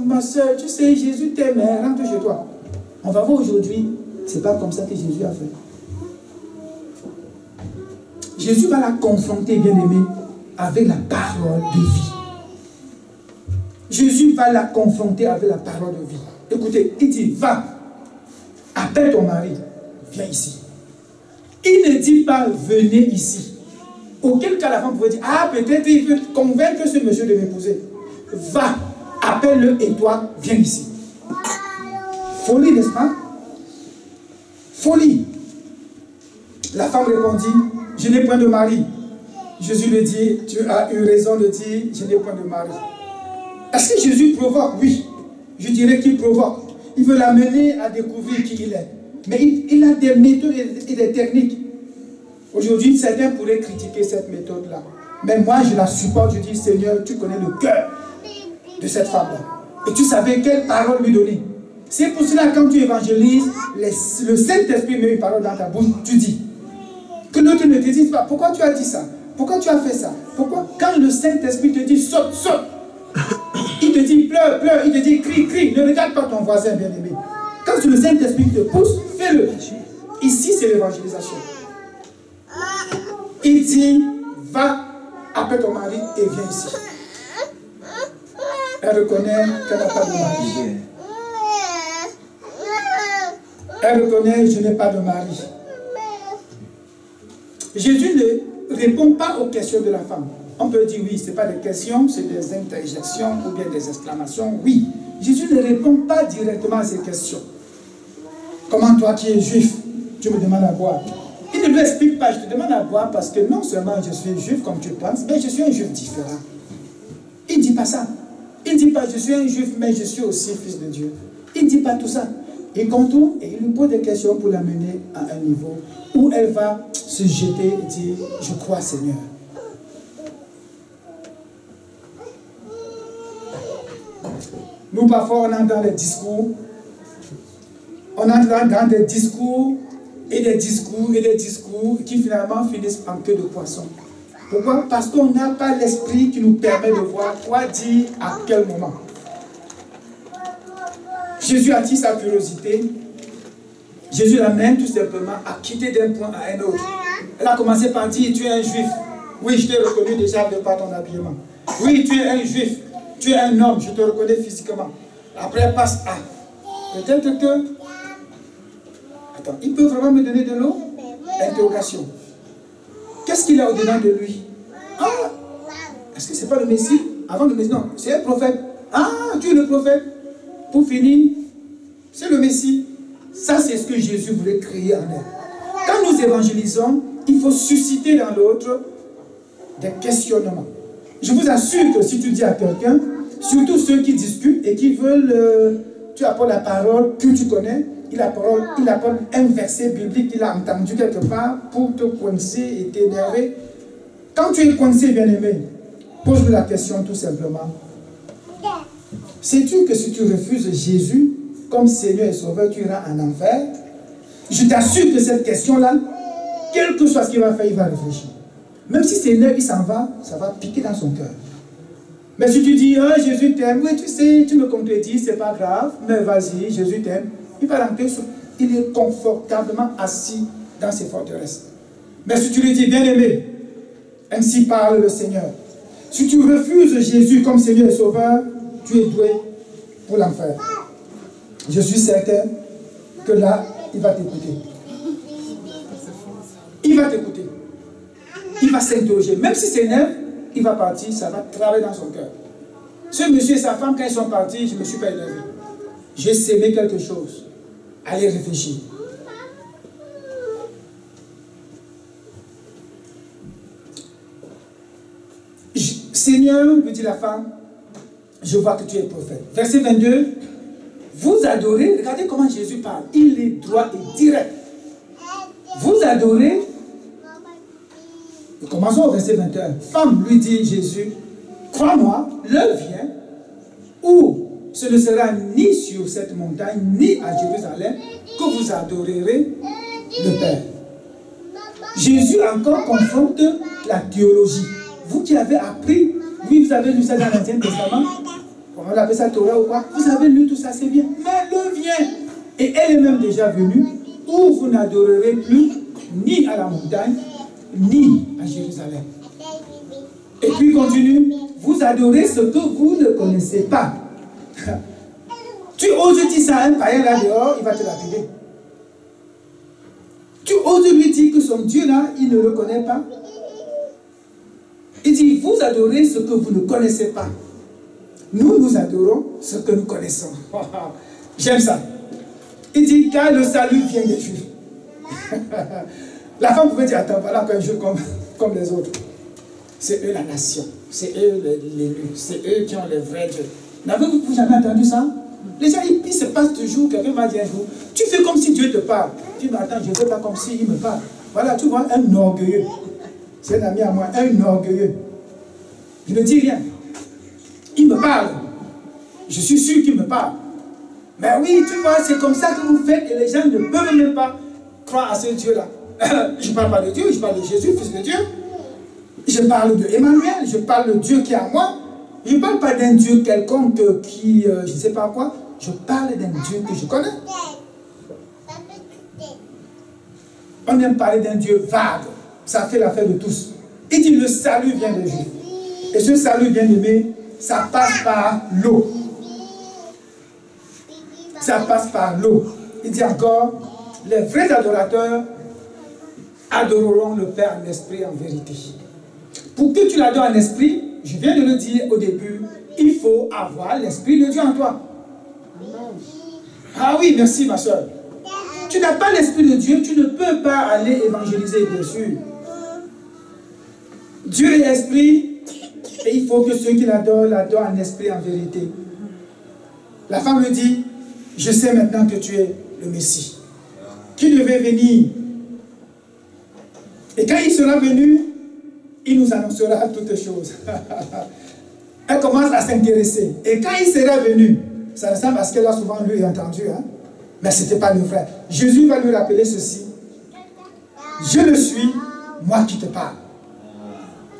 ma soeur. Tu sais, Jésus t'aime. Hein, rentre chez toi. On va voir aujourd'hui, c'est pas comme ça que Jésus a fait. Jésus va la confronter, bien-aimé, avec la parole de vie. Jésus va la confronter avec la parole de vie. Écoutez, il dit, va, appelle ton mari, viens ici. Il ne dit pas, venez ici. Auquel cas la femme pouvait dire, ah, peut-être il veut convaincre ce monsieur de m'épouser. Va, appelle-le et toi, viens ici. Folie, n'est-ce pas? Folie. La femme répondit, je n'ai point de mari. Jésus lui dit, tu as eu raison de dire, je n'ai point de mari. Est-ce que Jésus provoque? Oui. Je dirais qu'il provoque. Il veut l'amener à découvrir qui il est. Mais il a des méthodes et des techniques. Aujourd'hui, certains pourraient critiquer cette méthode-là. Mais moi, je la supporte. Je dis, Seigneur, tu connais le cœur de cette femme-là. Et tu savais quelle parole lui donner. C'est pour cela, quand tu évangélises, le Saint-Esprit met une parole dans ta bouche, tu dis. Que l'autre ne te dise pas, pourquoi tu as dit ça? Pourquoi tu as fait ça? Pourquoi? Quand le Saint-Esprit te dit, saute, saute. Il te dit, pleure, pleure. Il te dit, crie, crie. Ne regarde pas ton voisin, bien-aimé. Quand le Saint-Esprit te pousse, fais-le. Ici, c'est l'évangélisation. Il dit, va, appelle ton mari et viens ici. Elle reconnaît qu'elle n'a pas de mari. Elle reconnaît, je n'ai pas de mari. Jésus ne répond pas aux questions de la femme. On peut dire oui, ce n'est pas des questions, c'est des interjections ou bien des exclamations. Oui, Jésus ne répond pas directement à ces questions. Comment toi qui es juif, tu me demandes à boire? Il ne lui explique pas, je te demande à boire parce que non seulement je suis juif comme tu penses, mais je suis un juif différent. Il ne dit pas ça. Il ne dit pas je suis un juif, mais je suis aussi fils de Dieu. Il ne dit pas tout ça. Il contourne et il lui pose des questions pour l'amener à un niveau où elle va se jeter et dire je crois Seigneur. Nous parfois on entre dans les discours, on entre dans des discours et des discours et des discours qui finalement finissent en queue de poisson. Pourquoi? Parce qu'on n'a pas l'esprit qui nous permet de voir quoi dire à quel moment. Jésus attire sa curiosité. Jésus l'amène tout simplement à quitter d'un point à un autre. Elle a commencé par dire, tu es un juif. Oui, je t'ai reconnu déjà de par ton habillement. Oui, tu es un juif. Tu es un homme, je te reconnais physiquement. Après, elle passe à. Peut-être que... Attends, il peut vraiment me donner de l'eau? Interrogation. Qu'est-ce qu'il a au-dedans de lui? Ah! Est-ce que ce n'est pas le Messie? Avant le Messie, non, c'est un prophète. Ah, tu es le prophète. Pour finir, c'est le Messie. Ça, c'est ce que Jésus voulait créer en elle. Quand nous évangélisons, il faut susciter dans l'autre des questionnements. Je vous assure que si tu dis à quelqu'un, surtout ceux qui discutent et qui veulent, tu apportes la parole que tu connais, il apporte un verset biblique qu'il a entendu quelque part pour te coincer et t'énerver. Quand tu es coincé, bien-aimé, pose-lui la question tout simplement. Sais-tu que si tu refuses Jésus comme Seigneur et Sauveur, tu iras en enfer? Je t'assure que cette question-là, quel que soit ce qu'il va faire, il va réfléchir. Même si c'est nerf, il s'en va, ça va piquer dans son cœur. Mais si tu dis, oh, Jésus t'aime, oui, tu sais, tu me contredis, c'est pas grave, mais vas-y, Jésus t'aime, il va rentrer sur... Il est confortablement assis dans ses forteresses. Mais si tu lui dis, bien-aimé, ainsi parle le Seigneur. Si tu refuses Jésus comme Seigneur et Sauveur, tu es doué pour l'enfer. Je suis certain que là, il va t'écouter. Il va t'écouter. Il va s'interroger. Même si c'est neuf, il va partir, ça va travailler dans son cœur. Ce monsieur et sa femme, quand ils sont partis, je ne me suis pas élevé. J'ai sémé quelque chose. Allez réfléchir. Seigneur, lui dit la femme, je vois que tu es prophète. Verset 22, vous adorez, regardez comment Jésus parle. Il est droit et direct. Vous adorez. Commençons au verset 21. Femme, lui dit Jésus, crois-moi, l'heure vient où ce ne sera ni sur cette montagne, ni à Jérusalem, que vous adorerez le Père. Jésus encore confronte la théologie. Vous qui avez appris, oui, vous avez lu ça dans l'Ancien Testament, comment on appelle ça, Torah ou quoi, vous avez lu tout ça, c'est bien. Mais l'heure vient, et elle est même déjà venue, où vous n'adorerez plus ni à la montagne, ni à Jérusalem. Et puis continue, vous adorez ce que vous ne connaissez pas. Tu oses dire ça à un païen là dehors, il va te lapider. Tu oses lui dire que son Dieu là, il ne le connaît pas. Il dit, vous adorez ce que vous ne connaissez pas. Nous, nous adorons ce que nous connaissons. J'aime ça. Il dit, car le salut vient des Juifs. La femme pouvait dire, attends, voilà un jour comme les autres. C'est eux la nation. C'est eux l'élu. C'est eux qui ont les vrais dieux. N'avez-vous jamais entendu ça? Les gens, il se passe toujours, quelqu'un m'a dit un jour, tu fais comme si Dieu te parle. Tu dis, mais attends, je ne fais pas comme s'il me parle. Voilà, tu vois, un orgueilleux. C'est un ami à moi, un orgueilleux. Je ne dis rien. Il me parle. Je suis sûr qu'il me parle. Mais oui, tu vois, c'est comme ça que vous faites et les gens ne peuvent même pas croire à ce Dieu-là. Je ne parle pas de Dieu, je parle de Jésus, fils de Dieu. Je parle de Emmanuel, je parle de Dieu qui est en moi. Je ne parle pas d'un Dieu quelconque qui, je ne sais pas quoi. Je parle d'un Dieu que je connais. On aime parler d'un Dieu vague. Ça fait l'affaire de tous. Il dit le salut vient des Juifs. Et ce salut, bien aimé, ça passe par l'eau. Ça passe par l'eau. Il dit encore, les vrais adorateurs adoreront le Père en esprit et en vérité. Pour que tu l'adores en esprit, je viens de le dire au début, il faut avoir l'esprit de Dieu en toi. Ah oui, merci ma soeur. Tu n'as pas l'esprit de Dieu, tu ne peux pas aller évangéliser, bien sûr. Dieu est esprit, et il faut que ceux qui l'adorent en esprit et en vérité. La femme lui dit, je sais maintenant que tu es le Messie, qui devait venir. Et quand il sera venu, il nous annoncera toutes choses. Elle commence à s'intéresser. Et quand il sera venu, ça ressemble à ce qu'elle a souvent lui entendu, hein? Mais ce n'était pas le vrai. Jésus va lui rappeler ceci. Je le suis, moi qui te parle.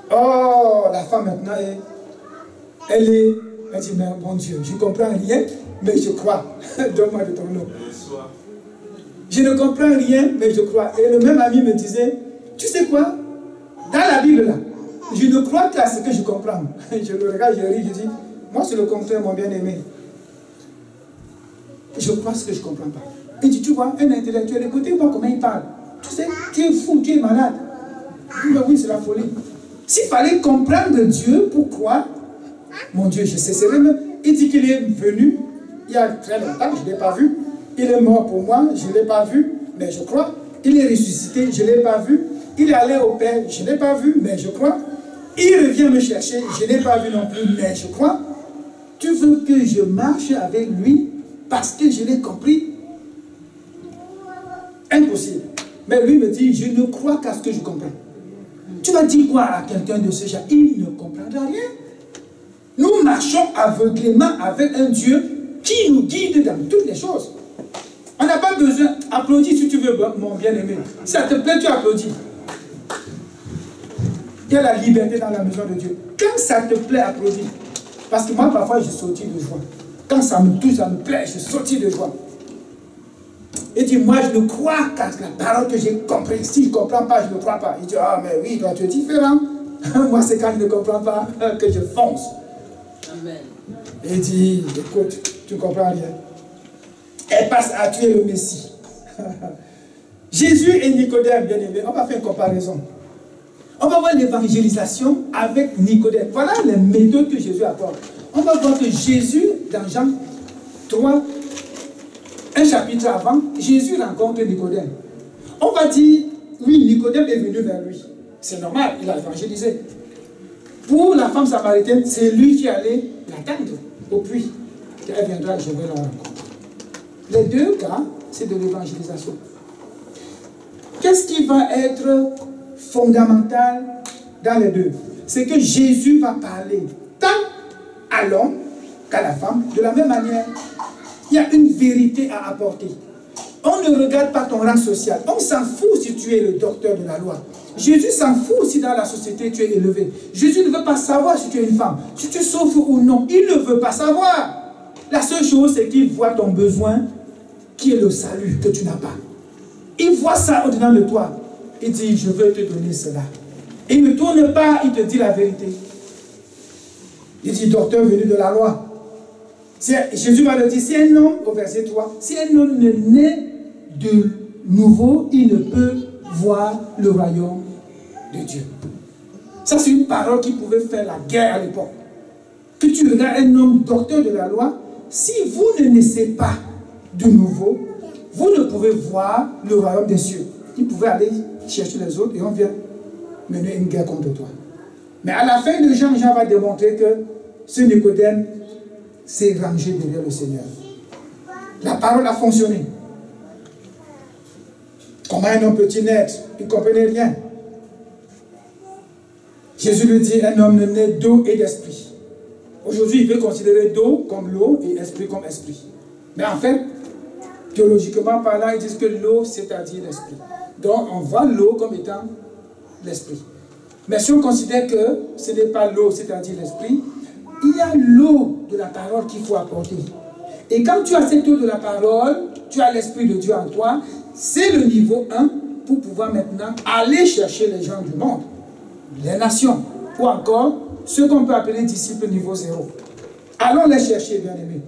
Oh, la femme maintenant, elle dit, mais mon Dieu, je ne comprends rien, mais je crois. Donne-moi de ton nom. Je ne comprends rien, mais je crois. Et le même ami me disait, tu sais quoi? Dans la Bible, là, je ne crois qu'à ce que je comprends. Je le regarde, je ris, je dis, moi c'est le contraire, mon bien-aimé. Je crois ce que je ne comprends pas. Il dit, tu vois, un intellectuel, écoutez-moi comment il parle. Tu sais, tu es fou, tu es malade. Je dis, mais oui, c'est la folie. S'il fallait comprendre Dieu, pourquoi? Mon Dieu, je cesserai même. Il dit qu'il est venu il y a très longtemps, je ne l'ai pas vu. Il est mort pour moi, je ne l'ai pas vu, mais je crois. Il est ressuscité, je ne l'ai pas vu. Il est allé au Père, je ne l'ai pas vu, mais je crois. Il revient me chercher, je ne l'ai pas vu non plus, mais je crois. Tu veux que je marche avec lui parce que je l'ai compris? Impossible. Mais lui me dit, je ne crois qu'à ce que je comprends. Tu vas dire quoi à quelqu'un de ce genre? Il ne comprendra rien. Nous marchons aveuglément avec un Dieu qui nous guide dans toutes les choses. On n'a pas besoin. Applaudis si tu veux, mon bien-aimé. Si ça te plaît, tu applaudis. Il y a la liberté dans la maison de Dieu. Quand ça te plaît, applaudis. Parce que moi, parfois, je saute de joie. Quand ça me touche, ça me plaît, je saute de joie. Et dit, moi, je ne crois qu'à la parole que j'ai compris. Si je ne comprends pas, je ne crois pas. Il dit, ah, mais oui, toi, tu es différent. Moi, c'est quand je ne comprends pas que je fonce. Amen. Et il dit, écoute, tu ne comprends rien. Elle passe à tuer le Messie. Jésus et Nicodème, bien aimé, on va faire une comparaison. On va voir l'évangélisation avec Nicodème. Voilà les méthodes que Jésus apporte. On va voir que Jésus, dans Jean 3, un chapitre avant, Jésus rencontre Nicodème. On va dire, oui, Nicodème est venu vers lui. C'est normal, il a évangélisé. Pour la femme samaritaine, c'est lui qui allait l'attendre au puits. Elle viendra, je vais la rencontrer. Les deux cas, c'est de l'évangélisation. Qu'est-ce qui va être fondamental dans les deux? C'est que Jésus va parler tant à l'homme qu'à la femme de la même manière. Il y a une vérité à apporter. On ne regarde pas ton rang social. On s'en fout si tu es le docteur de la loi. Jésus s'en fout si dans la société tu es élevé. Jésus ne veut pas savoir si tu es une femme, si tu souffres ou non. Il ne veut pas savoir. La seule chose, c'est qu'il voit ton besoin, qui est le salut que tu n'as pas. Il voit ça au-dedans de toi. Il dit, je veux te donner cela. Et il ne tourne pas, il te dit la vérité. Il dit, docteur venu de la loi. Jésus va le dire, si un homme, au verset 3, si un homme ne naît de nouveau, il ne peut voir le royaume de Dieu. Ça, c'est une parole qui pouvait faire la guerre à l'époque. Que tu regardes un homme docteur de la loi, si vous ne naissez pas de nouveau, vous ne pouvez voir le royaume des cieux. Il pouvait aller chercher les autres et on vient mener une guerre contre toi. Mais à la fin de Jean, Jean va démontrer que ce Nicodème s'est rangé derrière le Seigneur. La parole a fonctionné. Comment un homme peut-il naître? Il ne comprenait rien. Jésus lui dit, un homme ne naît d'eau et d'esprit. Aujourd'hui, il veut considérer d'eau comme l'eau et esprit comme esprit. Mais en fait, théologiquement parlant, ils disent que l'eau, c'est-à-dire l'esprit. Donc, on voit l'eau comme étant l'esprit. Mais si on considère que ce n'est pas l'eau, c'est-à-dire l'esprit, il y a l'eau de la parole qu'il faut apporter. Et quand tu as cette eau de la parole, tu as l'Esprit de Dieu en toi, c'est le niveau 1 pour pouvoir maintenant aller chercher les gens du monde. les nations, ou encore ceux qu'on peut appeler disciples niveau 0. Allons les chercher, bien-aimés.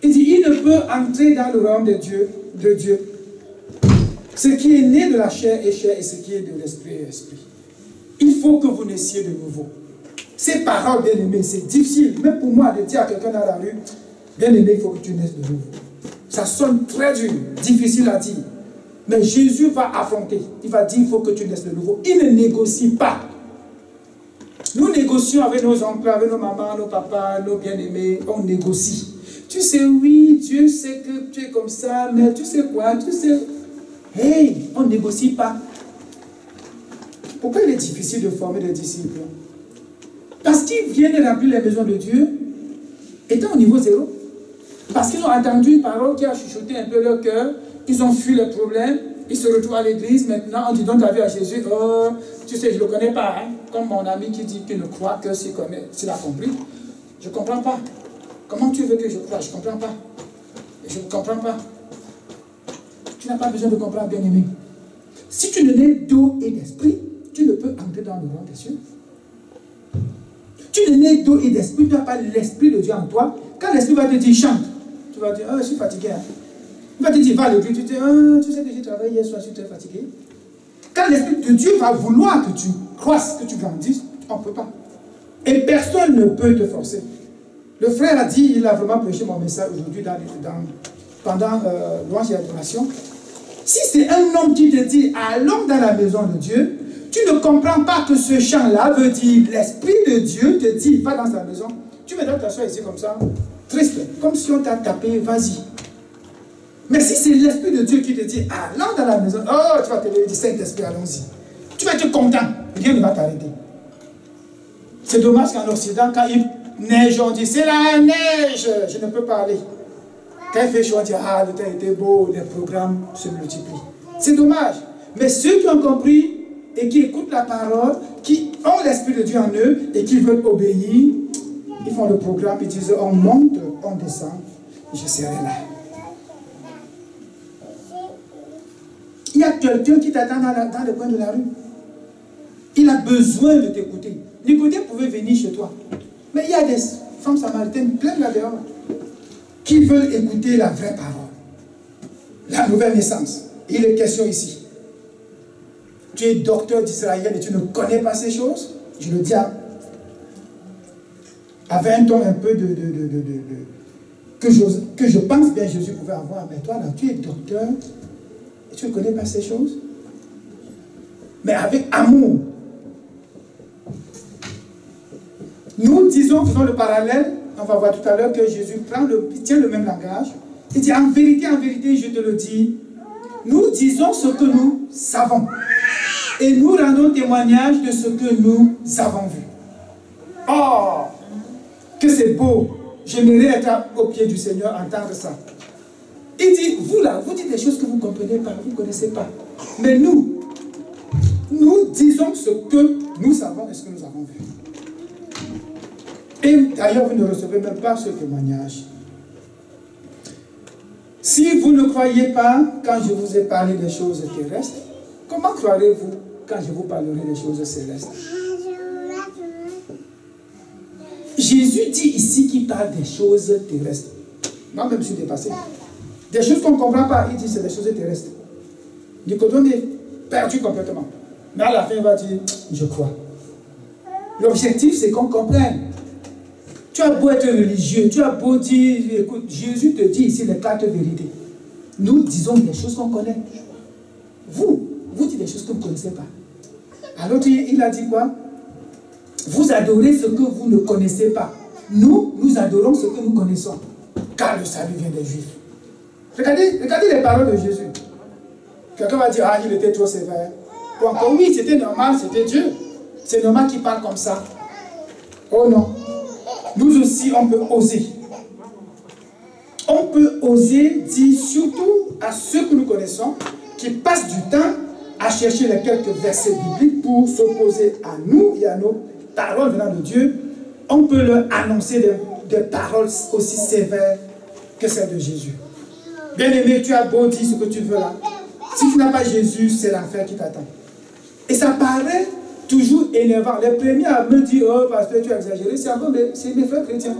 Il dit, il ne peut entrer dans le royaume de Dieu. Ce qui est né de la chair est chair, et ce qui est de l'esprit est esprit. Il faut que vous naissiez de nouveau. Ces paroles, bien-aimés, c'est difficile, même pour moi, de dire à quelqu'un dans la rue, bien-aimé, il faut que tu naisses de nouveau. Ça sonne très dur, difficile à dire. Mais Jésus va affronter. Il va dire, il faut que tu naisses de nouveau. Il ne négocie pas. Nous négocions avec nos oncles, avec nos mamans, nos papas, nos bien-aimés. On négocie. Tu sais, oui, Dieu sait que tu es comme ça, mais tu sais quoi, tu sais... Hey, on ne négocie pas. Pourquoi il est difficile de former des disciples? Parce qu'ils viennent remplir les maisons de Dieu, étant au niveau 0. Parce qu'ils ont entendu une parole qui a chuchoté un peu leur cœur, ils ont fui les problèmes, ils se retrouvent à l'église, maintenant on dit donc ta vie à Jésus, oh, tu sais, je ne le connais pas, hein? Comme mon ami qui dit qu'il ne croit que s'il a compris. Je ne comprends pas. Comment tu veux que je croie? Je ne comprends pas. Je ne comprends pas. Tu n'as pas besoin de comprendre, bien-aimé. Si tu ne nais d'eau et d'esprit, tu ne peux entrer dans le royaume des cieux. Tu ne nais d'eau et d'esprit, tu n'as pas l'esprit de Dieu en toi. Quand l'esprit va te dire chante, tu vas dire, oh, je suis fatigué. Hein. Il va te dire, va à l'église, tu te dis, oh, tu sais que j'ai travaillé hier soir, je suis très fatigué. Quand l'esprit de Dieu va vouloir que tu croisses, que tu grandisses, on ne peut pas. Et personne ne peut te forcer. Le frère a dit, il a vraiment prêché mon message aujourd'hui pendant louange et adoration. Si c'est un homme qui te dit, allons dans la maison de Dieu, tu ne comprends pas que ce chant-là veut dire, l'Esprit de Dieu te dit, va dans sa maison. Tu me donnes t'asseoir ici comme ça, triste, comme si on t'a tapé, vas-y. Mais si c'est l'Esprit de Dieu qui te dit, allons dans la maison, oh, tu vas te lever, dis Saint-Esprit, allons-y. Tu vas être content, rien ne va t'arrêter. C'est dommage qu'en Occident, quand il neige, on dit, c'est la neige, je ne peux pas aller. Quand il fait chaud, on dit, ah, le temps était beau, les programmes se multiplient. C'est dommage. Mais ceux qui ont compris et qui écoutent la parole, qui ont l'Esprit de Dieu en eux et qui veulent obéir, ils font le programme, ils disent, on monte, on descend, je serai là. Il y a quelqu'un qui t'attend dans le coin de la rue. Il a besoin de t'écouter. Nicodème pouvait venir chez toi. Mais il y a des femmes samaritaines pleines là-dehors qui veulent écouter la vraie parole. La nouvelle naissance. Il est question ici. Tu es docteur d'Israël et tu ne connais pas ces choses? Je le dis avec un ton un peu que je pense bien Jésus pouvait avoir. Mais toi là, tu es docteur et tu ne connais pas ces choses? Mais avec amour. Nous disons, faisons le parallèle, on va voir tout à l'heure que Jésus tient le même langage. Il dit, en vérité, je te le dis, nous disons ce que nous savons. Et nous rendons témoignage de ce que nous avons vu. Oh, que c'est beau. J'aimerais être au pied du Seigneur, entendre ça. Il dit, vous là, vous dites des choses que vous ne comprenez pas, vous ne connaissez pas. Mais nous disons ce que nous savons et ce que nous avons vu. Et d'ailleurs, vous ne recevez même pas ce témoignage. Si vous ne croyez pas quand je vous ai parlé des choses terrestres, comment croirez-vous quand je vous parlerai des choses célestes? Jésus dit ici qu'il parle des choses terrestres. Moi-même, je suis dépassé. Des choses qu'on ne comprend pas, il dit c'est des choses terrestres. Nicodème est perdu complètement. Mais à la fin, il va dire, je crois. L'objectif, c'est qu'on comprenne. Tu as beau être religieux, tu as beau dire, écoute, Jésus te dit ici les 4 vérités. Nous disons des choses qu'on connaît. Vous dites des choses que vous ne connaissez pas. Alors il a dit quoi? Vous adorez ce que vous ne connaissez pas. Nous adorons ce que nous connaissons. Car le salut vient des Juifs. Regardez les paroles de Jésus. Quelqu'un va dire, ah, il était trop sévère. Ou encore, oui, c'était normal, c'était Dieu. C'est normal qu'il parle comme ça. Oh non. Nous aussi, on peut oser. On peut oser dire surtout à ceux que nous connaissons, qui passent du temps à chercher les quelques versets bibliques pour s'opposer à nous et à nos paroles venant de Dieu. On peut leur annoncer des paroles aussi sévères que celles de Jésus. Bien-aimé, tu as beau dire ce que tu veux là. Si tu n'as pas Jésus, c'est l'enfer qui t'attend. Et ça paraît toujours énervant. Les premiers à me dire, oh pasteur, tu as exagéré, c'est mes frères chrétiens.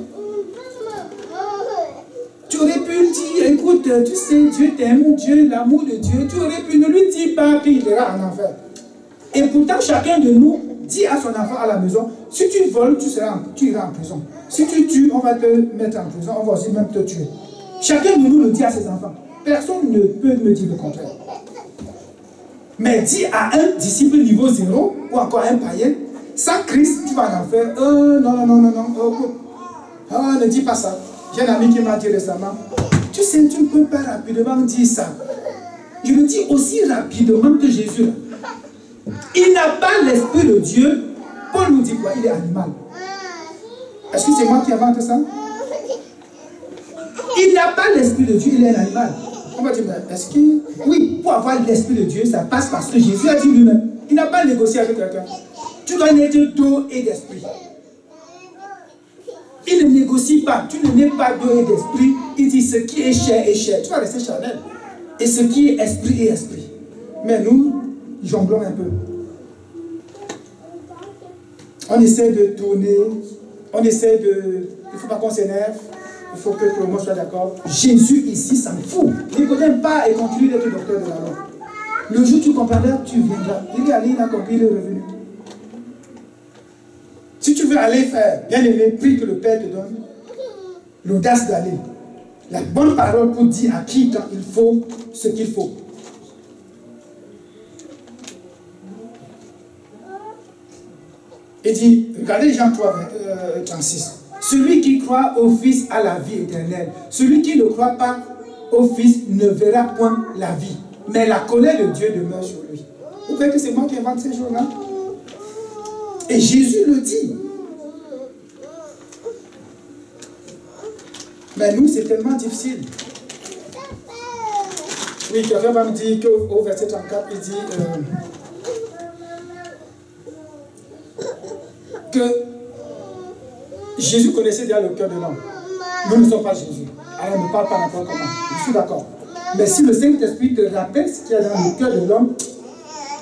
Tu aurais pu lui dire, écoute, tu sais, Dieu t'aime, Dieu, l'amour de Dieu, tu aurais pu ne lui dire pas qu'il ira en enfer. Et pourtant, chacun de nous dit à son enfant à la maison, si tu voles, tu iras en prison. Si tu tues, on va te mettre en prison, on va aussi même te tuer. Chacun de nous le dit à ses enfants. Personne ne peut me dire le contraire. Mais dis à un disciple niveau 0 ou encore un païen, sans Christ, tu vas en enfer. Non, ne dis pas ça. J'ai un ami qui m'a dit récemment, tu sais, tu ne peux pas rapidement dire ça. Je le dis aussi rapidement que Jésus. Il n'a pas l'esprit de Dieu. Paul nous dit quoi? Il est animal. Est-ce que c'est moi qui invente ça? Il n'a pas l'esprit de Dieu, il est un animal. On va dire, est-ce que... Oui, pour avoir l'esprit de Dieu, ça passe parce que Jésus a dit lui-même. Il n'a pas négocié avec quelqu'un. Tu dois naître d'eau et d'esprit. Il ne négocie pas. Tu ne nais pas d'eau et d'esprit. Il dit ce qui est chair est chair. Tu vas rester charnel. Et ce qui est esprit est esprit. Mais nous, jonglons un peu. On essaie de tourner. On essaie de... Il ne faut pas qu'on s'énerve. Il faut que tout le monde soit d'accord. Jésus ici s'en fout. Il ne connaît pas et continue d'être docteur de la loi. Le jour où tu comprendras, tu viendras. Il est allé, il a compris, il est revenu. Si tu veux aller faire, bien aimé, prie que le Père te donne l'audace d'aller. La bonne parole pour dire à qui, quand il faut, ce qu'il faut. Il dit, regardez Jean 3, 36. Celui qui croit au Fils a la vie éternelle. Celui qui ne croit pas au Fils ne verra point la vie. Mais la colère de Dieu demeure sur lui. Vous voyez que c'est moi qui invente ces jours-là? Et Jésus le dit. Mais nous, c'est tellement difficile. Oui, quelqu'un va me dire qu'au verset 34, il dit que Jésus connaissait déjà le cœur de l'homme. Nous ne sommes pas Jésus. Alors on ne parle pas n'importe comment. Je suis d'accord. Mais si le Saint-Esprit te rappelle ce qu'il y a dans le cœur de l'homme,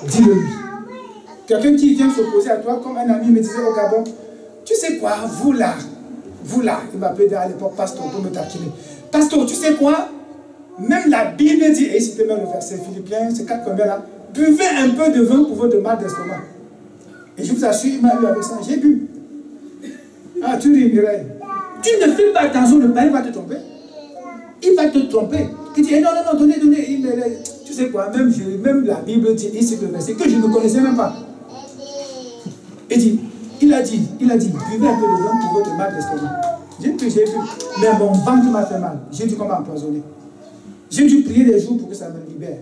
dis-le lui. Quelqu'un qui vient s'opposer à toi, comme un ami me disait au Gabon, tu sais quoi, vous là, il m'appelait à l'époque pasteur pour me taquiner. Pasteur, tu sais quoi, même la Bible dit, et c'était même le verset Philippiens, c'est 4 combien là, buvez un peu de vin pour votre mal d'estomac. Et je vous assure, il m'a eu avec ça, j'ai bu. Ah, tu ris, Mireille. Tu ne fais pas attention, le païen va te tromper. Il va te tromper. Il dit, non, donnez. Tu sais quoi, même la Bible dit ici le verset que je ne connaissais même pas. Il a dit, buvez un peu de vin pour votre mal d'estomac. J'ai bu, mais mon ventre m'a fait mal. J'ai dû comment empoisonner. J'ai dû prier des jours pour que ça me libère.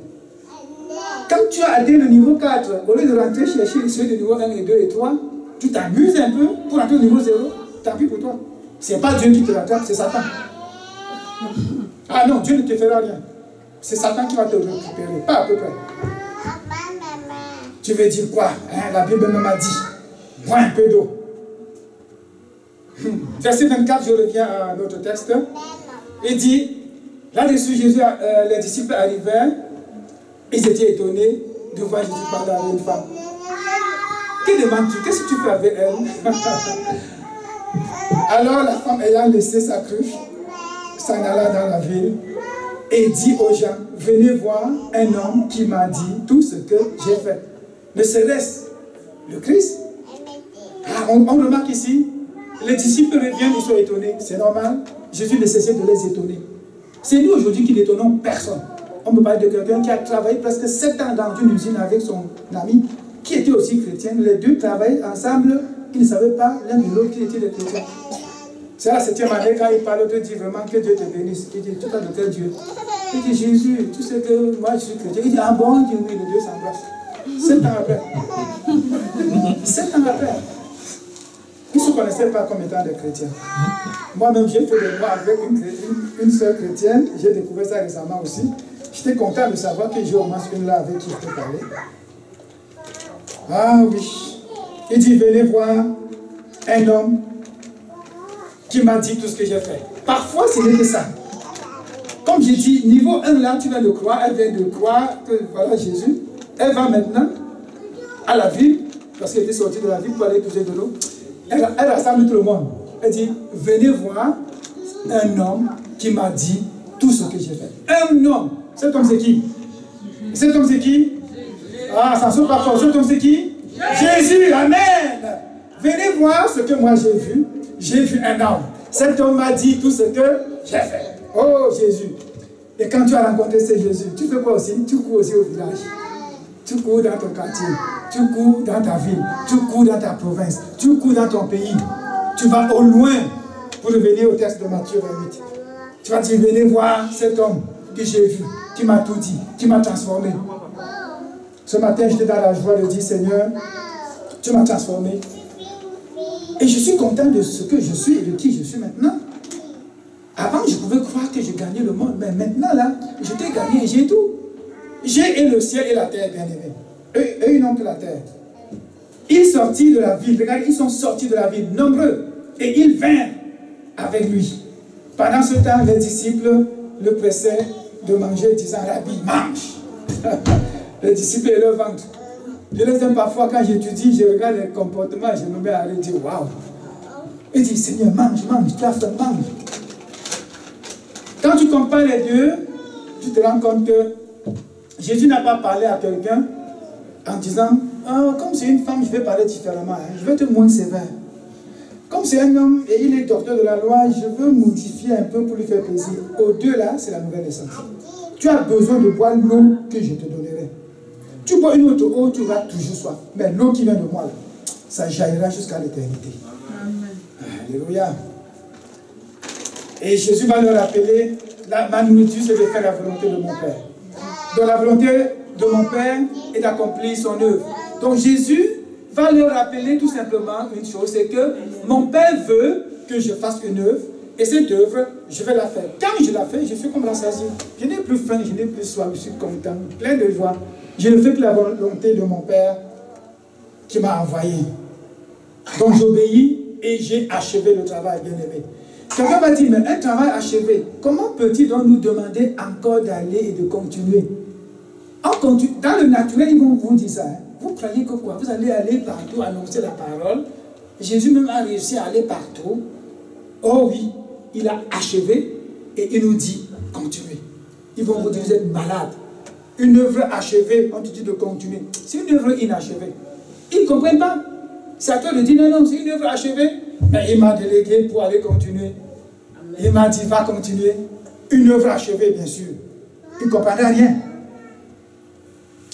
Quand tu as atteint le niveau 4, au lieu de rentrer chercher ceux de niveau 1 et 2 et 3, tu t'amuses un peu pour entrer au niveau 0, tant pis pour toi. Ce n'est pas Dieu qui te rattrape, c'est Satan. Ah non, Dieu ne te fera rien. C'est Satan qui va te récupérer, pas à peu près. Tu veux dire quoi? La Bible m'a dit, bois un peu d'eau. Verset 24, je reviens à notre texte. Il dit, là-dessus, les disciples arrivèrent, ils étaient étonnés de voir Jésus parler avec une femme. Que demandes-tu? Qu'est-ce que tu fais avec elle? Alors la femme ayant laissé sa cruche, s'en alla dans la ville et dit aux gens, venez voir un homme qui m'a dit tout ce que j'ai fait. Ne serait-ce le Christ? On remarque ici, les disciples reviennent, ils sont étonnés. C'est normal. Jésus ne cessait de les étonner. C'est nous aujourd'hui qui n'étonnons personne. On peut parler de quelqu'un qui a travaillé presque 7 ans dans une usine avec son ami, qui était aussi chrétien. Les deux travaillaient ensemble. Ils ne savaient pas l'un de l'autre qui était des chrétiens. C'est la 7e année quand il parle, te dit vraiment que Dieu te bénisse. Il dit, tu as de quel Dieu? Il dit, Jésus, tu sais que moi je suis chrétien. Il dit, ah bon? Il dit, oui, les deux s'embrassent. 7 ans après. 7 ans après. Ils ne se connaissaient pas comme étant des chrétiens. Moi-même, j'ai fait des mois avec une sœur chrétienne. J'ai découvert ça récemment aussi. J'étais content de savoir que j'ai au moins une là avec qui je peux parler. Ah oui. Il dit, venez voir un homme qui m'a dit tout ce que j'ai fait. Parfois, ce n'est que ça. Comme j'ai dit, niveau 1 là, tu viens de croire, elle vient de croire que voilà Jésus. Elle va maintenant à la ville parce qu'elle était sortie de la ville pour aller puiser de l'eau. Elle rassemble tout le monde. Elle dit, venez voir un homme qui m'a dit tout ce que j'ai fait. Un homme. Cet homme c'est qui? Cet homme c'est qui? Ah, ça ne saute pas fort. Cet homme c'est qui? Jésus. Amen. Venez voir ce que moi j'ai vu. J'ai vu un homme. Cet homme m'a dit tout ce que j'ai fait. Oh Jésus. Et quand tu as rencontré ce Jésus, tu fais quoi aussi? Tu cours aussi au village. Tu cours dans ton quartier. Tu cours dans ta ville. Tu cours dans ta province. Tu cours dans ton pays. Tu vas au loin pour revenir au texte de Matthieu 28. Tu vas dire, venez voir cet homme que j'ai vu, qui m'a tout dit, qui m'a transformé. Ce matin, j'étais dans la joie de dire, Seigneur, tu m'as transformé. Et je suis content de ce que je suis et de qui je suis maintenant. Avant, je pouvais croire que je gagnais le monde, mais maintenant, là, je t'ai gagné et j'ai tout. J'ai et le ciel et la terre, bien aimé. Eux, ils n'ont que la terre. Ils sortis de la ville, regardez, ils sont sortis de la ville, nombreux, et ils vinrent avec lui. Pendant ce temps, les disciples le pressaient de manger, disant, Rabbi, mange. Les disciples et leur ventre. Je les aime parfois quand j'étudie, je regarde les comportements, je me mets à dire, waouh. Il dit, Seigneur, mange, mange, tu as faim, mange. Quand tu compares les deux, tu te rends compte que Jésus n'a pas parlé à quelqu'un en disant, oh, comme c'est une femme, je vais parler différemment, hein, je vais être moins sévère. Comme c'est un homme et il est docteur de la loi, je veux modifier un peu pour lui faire plaisir. Au-delà, c'est la nouvelle naissance. Tu as besoin de boire l'eau que je te donnerai. Tu bois une autre eau, tu vas toujours soif. Mais l'eau qui vient de moi, là, ça jaillira jusqu'à l'éternité. Alléluia. Et Jésus va leur rappeler, ma nourriture, c'est de faire la volonté de mon Père. Donc la volonté de mon Père est d'accomplir son œuvre. Donc Jésus va leur rappeler tout simplement une chose, c'est que mon Père veut que je fasse une œuvre, et cette œuvre, je vais la faire. Quand je la fais, je suis comme rassasié. Je n'ai plus faim, je n'ai plus soif, je suis content, plein de joie. Je ne fais que la volonté de mon Père qui m'a envoyé. Donc j'obéis et j'ai achevé le travail, bien aimé. Quelqu'un va dire, mais un travail achevé, comment peut-il donc nous demander encore d'aller et de continuer? Dans le naturel, ils vont vous dire ça. Hein. Vous croyez que quoi? Vous allez aller partout annoncer la parole. Jésus même a réussi à aller partout. Oh oui, il a achevé et il nous dit, continuez. Ils vont vous dire, vous êtes malade. Une œuvre achevée, on te dit de continuer. C'est une œuvre inachevée. Ils ne comprennent pas. C'est à toi de dire, non, non, c'est une œuvre achevée. Mais il m'a délégué pour aller continuer. Il m'a dit, va continuer. Une œuvre achevée, bien sûr. Ils ne comprenaient rien.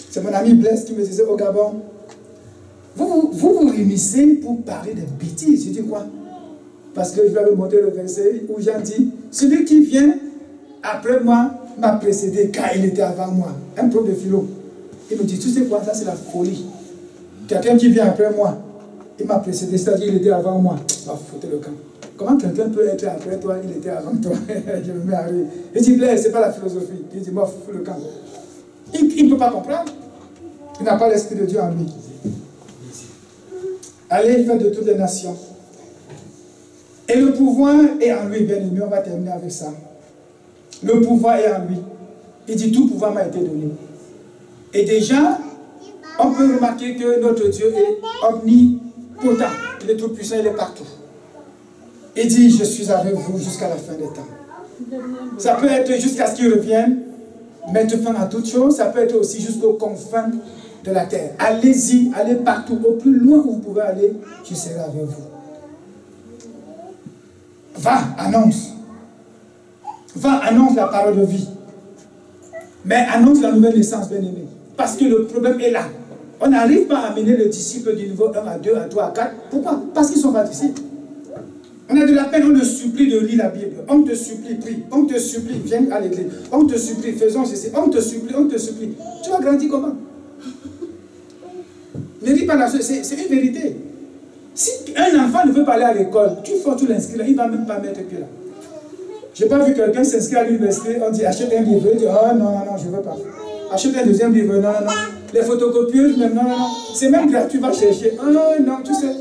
C'est mon ami Blaise qui me disait au Gabon, vous réunissez pour parler de bêtises. Je dis quoi? Parce que je vais vous montrer le verset où Jean dit, celui qui vient après moi m'a précédé car il était avant moi. Un prof de philo. Il me dit, tu sais quoi, ça c'est la folie. Quelqu'un qui vient après moi, il m'a précédé, c'est-à-dire il était avant moi. Va foutre le camp. Comment quelqu'un peut être après toi, il était avant toi? Je me mets à rire. Il dit, Blaise, c'est pas la philosophie. Il dit, moi, fous le camp. Il ne peut pas comprendre. Il n'a pas l'Esprit de Dieu en lui. Allez, faites de toutes les nations. Et le pouvoir est en lui, bien aimé, on va terminer avec ça. Le pouvoir est en lui. Il dit, tout pouvoir m'a été donné. Et déjà, on peut remarquer que notre Dieu est omnipotent. Il est tout puissant, il est partout. Il dit, je suis avec vous jusqu'à la fin des temps. Ça peut être jusqu'à ce qu'il revienne, mettre fin à toutes choses. Ça peut être aussi jusqu'aux confins de la terre. Allez-y, allez partout, au plus loin où vous pouvez aller, je serai avec vous. Va, annonce. Va, annonce la parole de vie. Mais annonce la nouvelle naissance, bien aimé. Parce que le problème est là. On n'arrive pas à amener les disciples du niveau 1 à 2, à 3, à 4. Pourquoi? Parce qu'ils ne sont pas disciples. On a de la peine, on te supplie de lire la Bible. On te supplie, prie. On te supplie, viens à l'église. On te supplie, faisons ceci. On te supplie, on te supplie. Tu vas grandir comment? Ne dis pas la chose, c'est une vérité. Si un enfant ne veut pas aller à l'école, tu forces tout l'inscrire, il ne va même pas mettre pied là. Je n'ai pas vu quelqu'un s'inscrire à l'université, on dit achète un livre, il dit oh non, non, non, je ne veux pas. Achète un deuxième livre, non, non, non. Les photocopieuses, même, non, non, non. C'est même gratuit, tu vas chercher. Oh non, tu sais.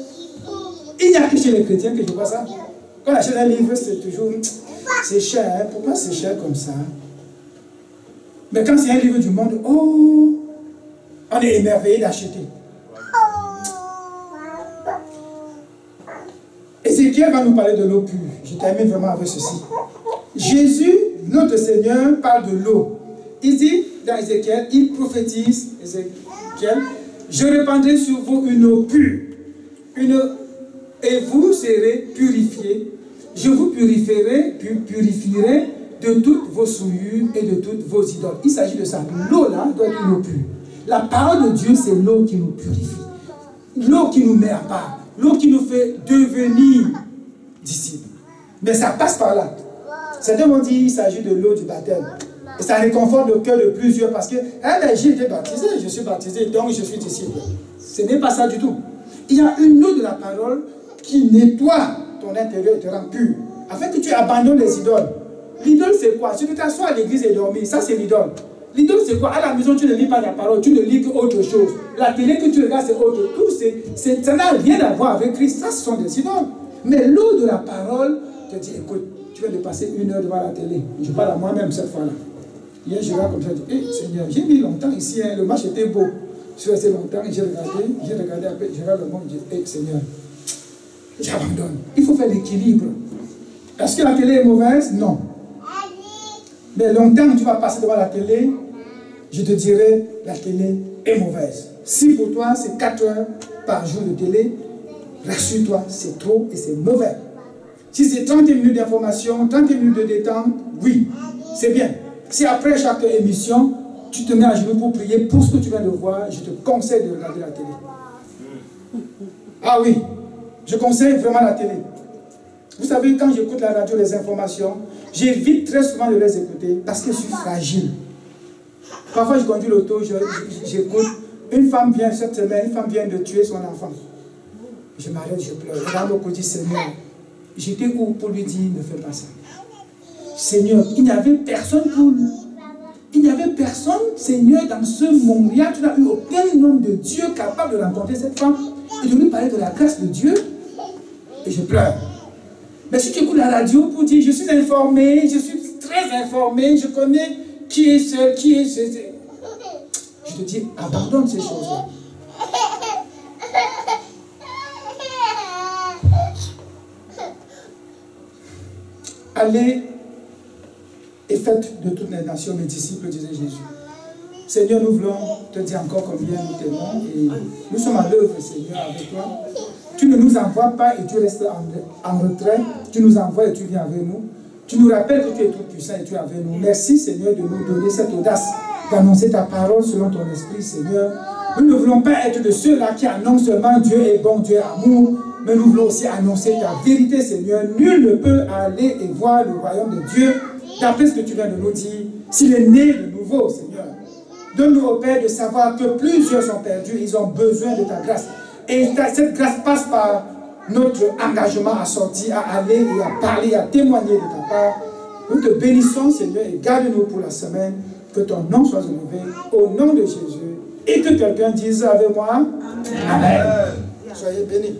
Il n'y a que chez les chrétiens que je vois ça. Quand on achète un livre, c'est toujours, c'est cher, hein? Pourquoi c'est cher comme ça? Mais quand c'est un livre du monde, oh, on est émerveillé d'acheter. Ézéchiel va nous parler de l'eau pure. Je termine vraiment avec ceci. Jésus, notre Seigneur, parle de l'eau. Il dit dans Ézéchiel, il prophétise, Ézéchiel, je répandrai sur vous une eau pure, et vous serez purifiés. Je vous purifierai de toutes vos souillures et de toutes vos idoles. Il s'agit de ça. L'eau là doit être une eau pure. La parole de Dieu, c'est l'eau qui nous purifie. L'eau qui nous met à part. L'eau qui nous fait devenir disciples. Mais ça passe par là. Certains vont dire qu'il s'agit de l'eau du baptême. Et ça réconforte le cœur de plusieurs parce que j'ai été baptisé, je suis baptisé, donc je suis disciple. Ce n'est pas ça du tout. Il y a une eau de la parole qui nettoie ton intérieur et te rend pur. Afin que tu abandonnes les idoles. L'idole, c'est quoi? Si tu t'assois à l'église et dormir, ça c'est l'idole. L'idole, c'est quoi? À la maison, tu ne lis pas la parole, tu ne lis qu'autre chose. La télé que tu regardes, c'est autre. Tout, ça n'a rien à voir avec Christ. Ça, ce sont des idoles. Mais l'eau de la parole te dit, écoute, tu viens de passer 1 heure devant la télé. Je parle à moi-même cette fois-là. Hier, je regarde comme ça, je dis, hey, Seigneur, j'ai mis longtemps ici, hein, le match était beau. Je suis resté longtemps, j'ai regardé après, je regarde le monde, je dis, hey, Seigneur, j'abandonne. Il faut faire l'équilibre. Est-ce que la télé est mauvaise? Non. Mais longtemps que tu vas passer devant la télé, je te dirai, la télé est mauvaise. Si pour toi, c'est 4 heures par jour de télé, rassure-toi, c'est trop et c'est mauvais. Si c'est 30 minutes d'information, 30 minutes de détente, oui, c'est bien. Si après chaque émission, tu te mets à genoux pour prier pour ce que tu viens de voir, je te conseille de regarder la télé. Ah oui, je conseille vraiment la télé. Vous savez, quand j'écoute la radio, les informations, j'évite très souvent de les écouter parce que je suis fragile. Parfois, je conduis l'auto, j'écoute. Une femme vient cette semaine, une femme vient de tuer son enfant. Je m'arrête, je pleure. Je regarde au côté, Seigneur, j'étais où pour lui dire, ne fais pas ça. Seigneur, il n'y avait personne pour lui. Il n'y avait personne, Seigneur, dans ce monde-là. Tu n'as eu aucun homme de Dieu capable de rencontrer cette femme et de lui parler de la grâce de Dieu. Et je pleure. Mais si tu écoutes la radio pour dire, je suis informé, je suis très informé, je connais qui est seul, qui est ce... Je te dis, abandonne ces choses-là. Allez et faites de toutes les nations mes disciples, disait Jésus. Seigneur, nous voulons te dire encore combien nous t'aimons et nous sommes à l'œuvre, Seigneur, avec toi. Tu ne nous envoies pas et tu restes en retrait. Tu nous envoies et tu viens avec nous. Tu nous rappelles que tu es tout puissant et tu es avec nous. Merci, Seigneur, de nous donner cette audace d'annoncer ta parole selon ton esprit, Seigneur. Nous ne voulons pas être de ceux-là qui annoncent seulement Dieu est bon, Dieu est amour, mais nous voulons aussi annoncer ta vérité, Seigneur. Nul ne peut aller et voir le royaume de Dieu, d'après ce que tu viens de nous dire, s'il est né de nouveau, Seigneur. Donne-nous, au Père, de savoir que plusieurs sont perdus, ils ont besoin de ta grâce. Et cette grâce passe par notre engagement à sortir, à aller et à parler, à témoigner de ta part. Nous te bénissons, Seigneur, et garde-nous pour la semaine. Que ton nom soit élevé au nom de Jésus. Et que quelqu'un dise avec moi, Amen. Amen. Soyez bénis.